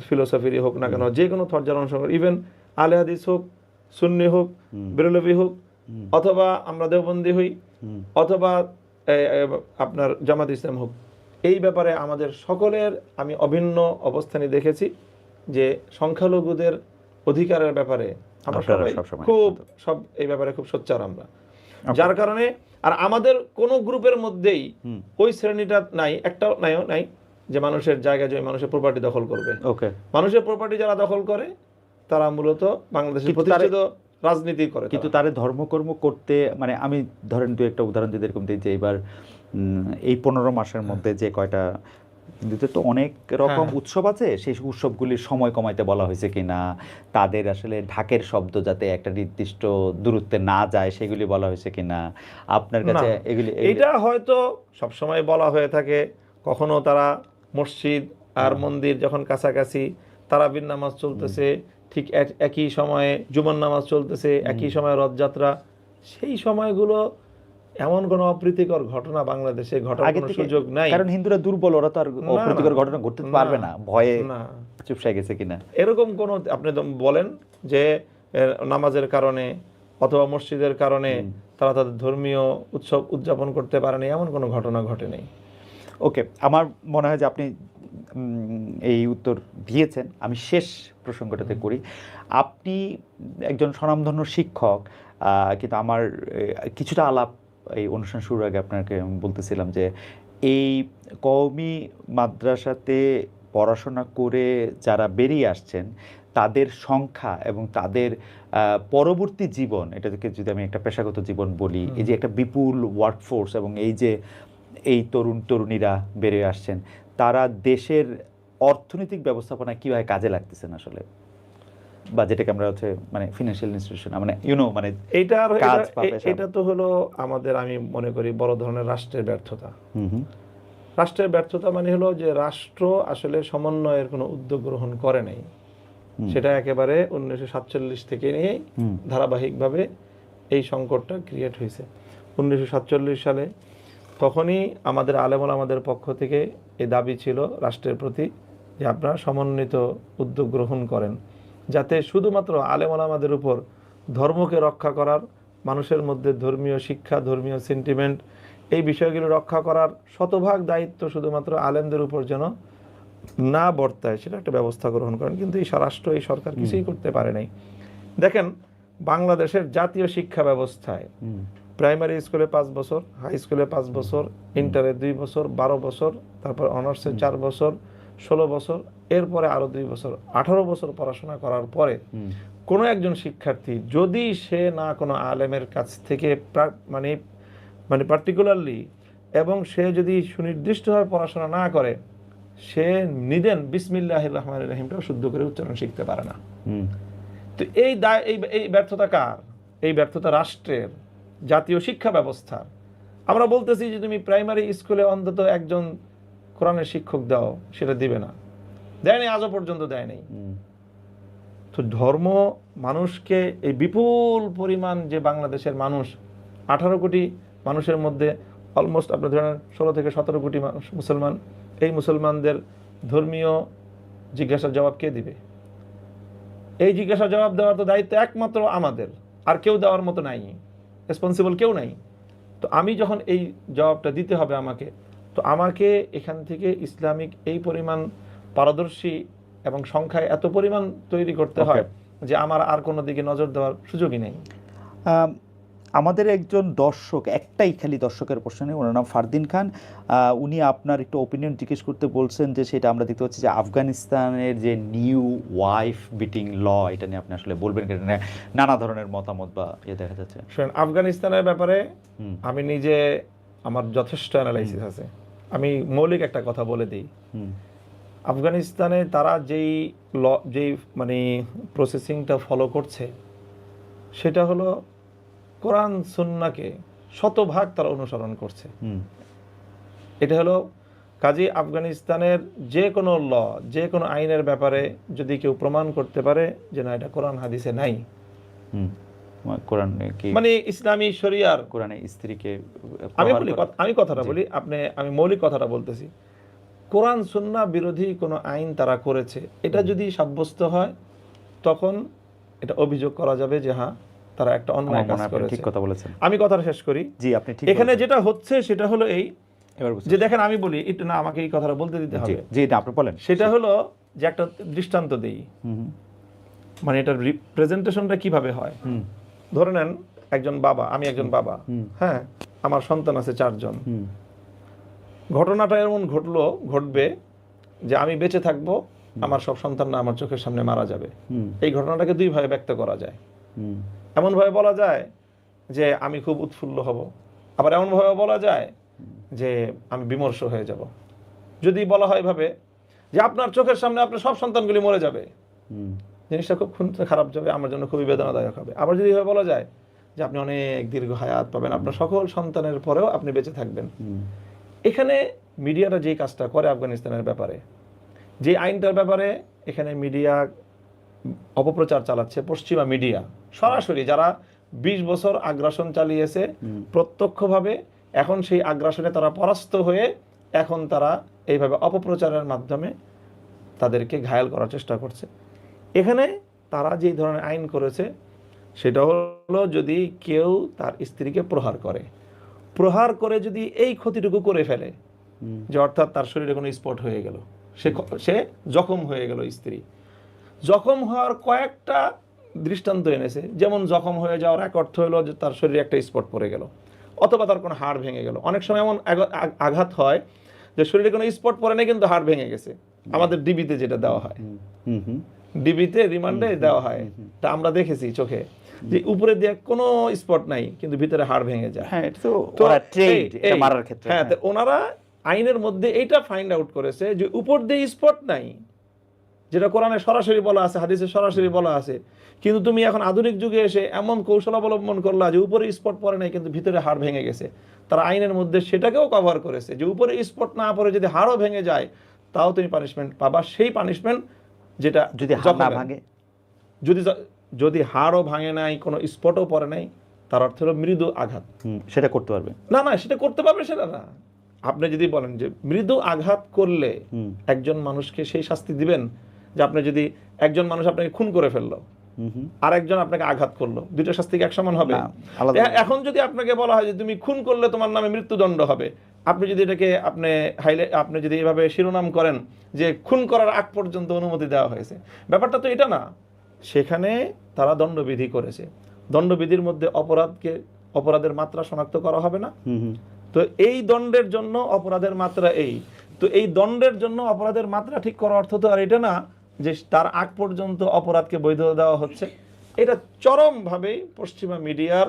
ফিলোসফিরই হোক না কেন, যে কোনো থরজার অনুসরণ, ইভেন আলে হাদিস হোক, সুন্নি হোক, বেরলভি হোক, অথবা আমরা দেওবন্দি হই, অথবা আপনার জামাত ইসলাম হোক, এই ব্যাপারে আমাদের সকলের আমি অভিন্ন অবস্থানই দেখেছি যে সংখ্যালঘুদের অধিকারের ব্যাপারে আমরা সব এই ব্যাপারে খুব সোচ্চার আমরা। যার কারণে আর আমাদের কোন গ্রুপের মধ্যেই ওই শ্রেণীটা নাই, একটাও নাই যে মানুষের জায়গা জমি, মানুষের প্রপার্টি দখল করবে। মানুষের প্রপার্টি যারা দখল করে তারা মূলত বাংলাদেশের প্রতিষ্ঠিত রাজনীতি করে, কিন্তু তারে ধর্মকর্ম করতে, মানে আমি ধরেন দু একটা উদাহরণ যদি এরকম দিই, যে এবার এই 15 মাসের মধ্যে যে কয়টা হিন্দুতে তো অনেক রকম উৎসব আছে, সেই উৎসবগুলির সময় কমাইতে বলা হয়েছে কিনা, তাদের আসলে ঢাকের শব্দ যাতে একটা নির্দিষ্ট দূরত্বে না যায় সেগুলি বলা হয়েছে কিনা আপনার কাছে? এটা হয়তো সবসময় বলা হয়ে থাকে। কখনো তারা মসজিদ আর মন্দির যখন কাছাকাছি, তারাবির নামাজ চলতেছে, ঠিক একই সময়ে জুমার নামাজ চলতেছে, একই সময়ে রথযাত্রা, সেই সময়গুলো এমন কোনো অপ্রীতিকর ঘটনা বাংলাদেশে ঘটার কোনো সুযোগ নাই, কারণ হিন্দুরা দুর্বল, ওরা তো আর অপ্রীতিকর ঘটনা ঘটতে পারবে না, ভয়ে চুপসে গেছে কিনা এরকম কোনো আপনি বলেন যে নামাজের কারণে অথবা মসজিদের কারণে তারা তাদের ধর্মীয় উৎসব উদযাপন করতে পারেনি, এমন কোনো ঘটনা ঘটে নেই। ওকে, আমার মনে হয় যে আপনি এই উত্তর দিয়েছেন। আমি শেষ প্রসঙ্গটাতে করি। আপনি একজন স্বনামধন্য শিক্ষক, কিন্তু আমার কিছুটা আলাপ এই অনুষ্ঠান শুরুর আগে আপনাকে বলতেছিলাম যে এই কওমি মাদ্রাসাতে পড়াশোনা করে যারা বেরিয়ে আসছেন তাদের সংখ্যা এবং তাদের পরবর্তী জীবন, এটাকে যদি আমি একটা পেশাগত জীবন বলি, এই যে একটা বিপুল ওয়ার্কফোর্স এবং এই যে এই তরুণীরা বেরিয়ে আসছেন, তারা দেশের অর্থনৈতিক ব্যবস্থাপনা কীভাবে কাজে লাগতেছেন আসলে, বা যেটাকে আমরা হচ্ছে মানে ফিনান্সিয়াল ইনস্টিটিউশন মানে মানে এটা তো হলো আমাদের, আমি মনে করি বড় ধরনের রাষ্ট্রের ব্যর্থতা। রাষ্ট্রের ব্যর্থতা মানে হলো যে রাষ্ট্র আসলে সমন্বয়ের কোনো উদ্যোগ গ্রহণ করে নাই। সেটা একেবারে 1947 থেকে নিয়ে ধারাবাহিকভাবে এই সংকটটা ক্রিয়েট হয়েছে। 1947 সালে তখনই আমাদের আলেমুলামাদের পক্ষ থেকে এই দাবি ছিল রাষ্ট্রের প্রতি যে আপনারা সমন্বিত উদ্যোগ গ্রহণ করেন, যাতে শুধুমাত্র আলেমুলামাদের উপর ধর্মকে রক্ষা করার, মানুষের মধ্যে ধর্মীয় শিক্ষা, ধর্মীয় সেন্টিমেন্ট, এই বিষয়গুলো রক্ষা করার শতভাগ দায়িত্ব শুধুমাত্র আলেমদের উপর যেন না বর্তায়, সেটা একটা ব্যবস্থা গ্রহণ করেন। কিন্তু এই রাষ্ট্র, এই সরকার কিছুই করতে পারে নাই। দেখেন বাংলাদেশের জাতীয় শিক্ষা ব্যবস্থায় প্রাইমারি স্কুলে 5 বছর, হাই স্কুলে 5 বছর, ইন্টারে 2 বছর, 12 বছর, তারপর অনার্সে 4 বছর, 16 বছর, এরপরে আরো 2 বছর, 18 বছর পড়াশোনা করার পরে কোনো একজন শিক্ষার্থী যদি সে না কোনো আলেমের কাছ থেকে মানে পার্টিকুলারলি, এবং সে যদি সুনির্দিষ্টভাবে পড়াশোনা না করে, সে নিদেন বিসমিল্লাহির রহমানির রহিমটাও শুদ্ধ করে উচ্চারণ শিখতে পারে না। তো এই ব্যর্থতা কার? এই ব্যর্থতা রাষ্ট্রের, জাতীয় শিক্ষা ব্যবস্থার। আমরা বলতেছি যে তুমি প্রাইমারি স্কুলে অন্তত একজন কোরআনের শিক্ষক দাও, সেটা দিবে না, দেয়নি, আজও পর্যন্ত দেয়নি। তো ধর্ম মানুষকে, এই বিপুল পরিমাণ যে বাংলাদেশের মানুষ, 18 কোটি মানুষের মধ্যে অলমোস্ট আপনার ধরেন 16 থেকে 17 কোটি মানুষ মুসলমান, এই মুসলমানদের ধর্মীয় জিজ্ঞাসার জবাব কে দিবে? এই জিজ্ঞাসার জবাব দেওয়ার তো দায়িত্ব একমাত্র আমাদের, আর কেউ দেওয়ার মতো নাই, রেসপন্সিবল কেউ নাই। তো আমি যখন এই জবাবটা দিতে হবে আমাকে, তো আমাকে এখান থেকে ইসলামিক এই পরিমাণ পারদর্শী এবং সংখ্যায় এত পরিমাণ তৈরি করতে হয় যে আমার আর কোনো দিকে নজর দেওয়ার সুযোগই নেই। আমাদের একজন দর্শক, একটাই খালি দর্শকের প্রশ্ন নেই, ওনার নাম ফারদিন খান, উনি আপনার একটু ওপিনিয়ন জিজ্ঞেস করতে বলছেন যে সেটা আমরা দেখতে পাচ্ছি যে আফগানিস্তানের যে নিউ ওয়াইফ বিটিং ল, এটা নিয়ে আপনি আসলে বলবেন, নানা ধরনের মতামত বা দেখা যাচ্ছে। শুনেন, আফগানিস্তানের ব্যাপারে আমি নিজে, আমার যথেষ্ট অ্যানালাইসিস আছে। আমি মৌলিক একটা কথা বলে দিই, আফগানিস্তানে তারা যেই মানে প্রসেসিংটা ফলো করছে, সেটা হলো কোরআন সুন্নাহকে শতভাগ তারা অনুসরণ করছে। এটা হলো কাজী আফগানিস্তানের যে কোনো ল, যে কোনো আইনের ব্যাপারে যদি কেউ প্রমাণ করতে পারে যে না এটা কোরআন হাদিসে নাই, কোরআন মানে ইসলামী শরিয়ার, কোরআনে স্ত্রীকে, আমি কথাটা বলি, আমি মৌলিক কথাটা বলতেছি, কোরআন সুন্নাহ বিরোধী কোনো আইন তারা করেছে, এটা যদি সাব্যস্ত হয় তখন এটা অভিযোগ করা যাবে যে হ্যাঁ তারা একটা অন্যায় কাজ করেছে। ঠিক কথা বলেছেন। আমি কথাটা শেষ করি। জি, আপনি ঠিক। এখানে যেটা হচ্ছে সেটা হলো এই যে দেখেন, আমি বলি একটু, না আমাকে এই কথাটা বলতে দিতে হবে। জি, এটা আপনি বলেন। সেটা হলো যে একটা দৃষ্টান্ত দেই, মানে এটার রিপ্রেজেন্টেশনটা কিভাবে হয়। ধরে নেন একজন বাবা, আমি একজন বাবা, হ্যাঁ, আমার সন্তান আছে 4 জন। ঘটনাটা এমন ঘটবে যে আমি বেঁচে থাকবো, আমার সব সন্তানরা আমার চোখের সামনে মারা যাবে। এই ঘটনাটাকে 2 ভাবে ব্যক্ত করা যায়। এমন ভাবে বলা যায় যে আমি খুব উৎফুল্ল হব, আবার এমন ভাবে বলা যায় যে আমি বিমর্ষ হয়ে যাব। যদি বলা হয় ভাবে যে আপনার চোখের সামনে আপনার সব সন্তানগুলি মরে যাবে, জিনিসটা খুব খারাপ যাবে, আমার জন্য খুবই বেদনাদায়ক হবে। আবার যদি বলা যায় যে আপনি অনেক দীর্ঘ হায়াত পাবেন, আপনার সকল সন্তানের পরেও আপনি বেঁচে থাকবেন। এখানে মিডিয়াটা যে কাজটা করে আফগানিস্তানের ব্যাপারে, যে আইনটার ব্যাপারে এখানে মিডিয়া অপপ্রচার চালাচ্ছে, পশ্চিমা মিডিয়া সরাসরি যারা 20 বছর আগ্রাসন চালিয়েছে প্রত্যক্ষভাবে, এখন সেই আগ্রাসনে তারা পরাস্ত হয়ে এখন তারা এইভাবে অপপ্রচারের মাধ্যমে তাদেরকে ঘায়াল করার চেষ্টা করছে। এখানে তারা যেই ধরনের আইন করেছে সেটা হলো, যদি কেউ তার স্ত্রীকে প্রহার করে যদি এই ক্ষতিটুকু করে ফেলে, যে অর্থাৎ তার শরীরে কোনো স্পট হয়ে গেল, সে জখম হয়ে গেল, স্ত্রী জখম হওয়ার কয়েকটা দৃষ্টান্ত এনেছে। যেমন জখম হয়ে যাওয়ার এক অর্থ হলো যে তার শরীরে একটা স্পট পড়ে গেল, অথবা তার কোনো হাড় ভেঙে গেল। অনেক সময় এমন আঘাত হয় যে শরীরে কোনো স্পট পড়ে নেই কিন্তু হাড় ভেঙে গেছে। আমাদের ডিবিতে যেটা দেওয়া হয়, ডিবিতে রিমান্ডে দেওয়া হয়, তা আমরা দেখেছি চোখে। যে উপরে দিয়ে কোনো স্পট নাই কিন্তু ভিতরে হাড় ভেঙে যায়। হ্যাঁ, এটা তো ওরা ট্রেন্ড এটা মারার ক্ষেত্রে। হ্যাঁ, তো ওনারা আইনের মধ্যে এইটা ফাইন্ড আউট করেছে যে উপর দিয়ে স্পট নাই, যেটা কোরআনে সরাসরি বলা আছে, হাদিসে সরাসরি বলা আছে, কিন্তু তুমি এখন আধুনিক যুগে এসে এমন কৌশল অবলম্বন করলা যে উপরে স্পট পড়ে নাই কিন্তু ভিতরে হাড় ভেঙে গেছে। তারা আইনের মধ্যে সেটাকেও কভার করেছে যে উপরে স্পট না পড়ে যদি হাড়ও ভেঙে যায় তাও তুমি পানিশমেন্ট পাবা, সেই পানিশমেন্ট যেটা যদি হাড় না ভাঙে, যদি হাড়ও ভাঙে নাই, কোনো স্পটও পড়ে নাই, তার অর্থ হলো মৃদু আঘাত। সেটা করতে পারবে না, সেটা করতে পারবে সেটা না। আপনি যদি বলেন যে মৃদু আঘাত করলে একজন মানুষকে সেই শাস্তি দিবেন, যে আপনি যদি একজন মানুষ আপনাকে খুন করে ফেললো আর একজন আপনাকে আঘাত করলো, দুইটা শাস্তি কি এক সমান হবে? এখন যদি আপনাকে বলা হয় যে তুমি খুন করলে তোমার নামে মৃত্যুদণ্ড হবে, আপনি যদি এটাকে আপনি যদি এভাবে শিরোনাম করেন যে খুন করার আগ পর্যন্ত অনুমতি দেওয়া হয়েছে, ব্যাপারটা তো এটা না। সেখানে তারা দণ্ডবিধি করেছে, দণ্ডবিধির মধ্যে অপরাধের মাত্রা শনাক্ত করা হবে না। তো এই দণ্ডের জন্য অপরাধের মাত্রা এই, তো এই দণ্ডের জন্য অপরাধের মাত্রা ঠিক করার অর্থ তো আর এটা না যে তার আগ পর্যন্ত অপরাধকে বৈধতা দেওয়া হচ্ছে। এটা চরম ভাবে পশ্চিমা মিডিয়ার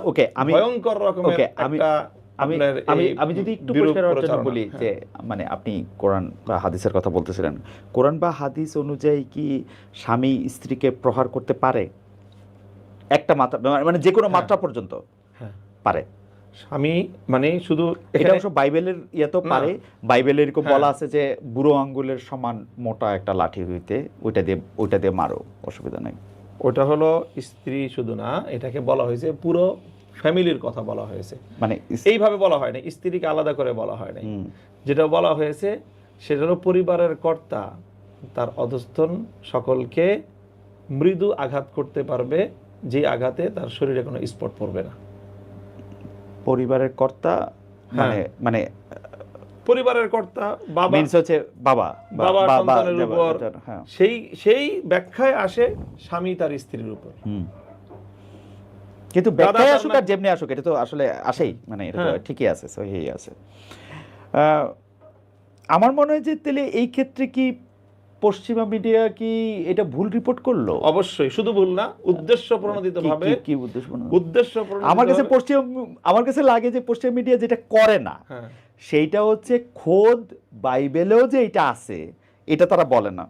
ভয়ঙ্কর রকমের একটা। আমি যদি একটু পরিষ্কার জন্য বলি যে মানে আপনি কোরআন বা হাদিসের কথা বলতেছিলেন, কোরআন বা হাদিস অনুযায়ী কি স্বামী স্ত্রীকে প্রহার করতে পারে? একটা মাত্রা, মানে যে কোনো মাত্রা পর্যন্ত পারে স্বামী, মানে শুধু এটা অবশ্য বাইবেলের তো পারে। বাইবেলের এরকম বলা আছে যে বুড়ো আঙ্গুলের সমান মোটা একটা লাঠি হইতে ওইটা দিয়ে মারো, অসুবিধা নাই। ওটা হলো স্ত্রী শুধু না, এটাকে বলা হয়েছে পুরো ফ্যামিলির কথা বলা হয়েছে, মানে এইভাবে বলা হয় না, স্ত্রীকে আলাদা করে বলা হয় না। যেটা বলা হয়েছে সেটা হলো পরিবারের কর্তা তার অধস্তন সকলকে মৃদু আঘাত করতে পারবে, যে আঘাতে তার শরীরে কোনো স্পট পড়বে না। পরিবারের কর্তা মানে পরিবারের কর্তা বাবা, হচ্ছে বাবা সন্তানের উপর, সেই ব্যাখ্যায় আসে স্বামী তার স্ত্রীর উপর। কিন্তু ব্যাখ্যায় আসুক আর যেমনি আসুক, এটা তো আসলে আসেই, মানে এটা তো ঠিকই আছে, সহিই আছে। আমার মনে হয় যে তাহলে এই ক্ষেত্রে কি পশ্চিমা মিডিয়া কি এটা ভুল রিপোর্ট করলো? অবশ্যই, শুধু ভুল না, উদ্দেশ্যপ্রণোদিতভাবে। কি উদ্দেশ্যপ্রণোদিত? আমার কাছে লাগে যে পশ্চিমা মিডিয়া যেটা করে না সেইটা হচ্ছে খোদ বাইবেলেও যে এটা আছে এটা তারা বলে না।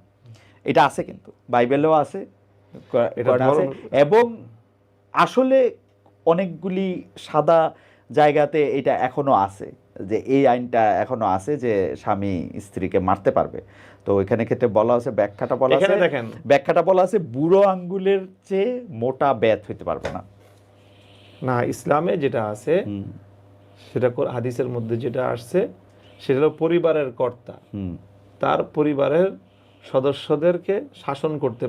এটা আছে, কিন্তু বাইবেলেও আছে, এবং আসলে অনেকগুলি সাদা জায়গাতে এটা এখনো আছে, যে এই আইনটা এখনো আছে যে স্বামী স্ত্রীকে মারতে পারবে। তো এখানে ক্ষেত্রে বলা আছে, ব্যাখ্যাটা বলা আছে বুড়ো আঙ্গুলের চেয়ে মোটা বেত হইতে পারবে না। না, ইসলামে যেটা আছে সেটা হাদিসের মধ্যে যেটা আসছে সেটা হলো পরিবারের কর্তা তার পরিবারের সদস্যদেরকে শাসন করতে পারে।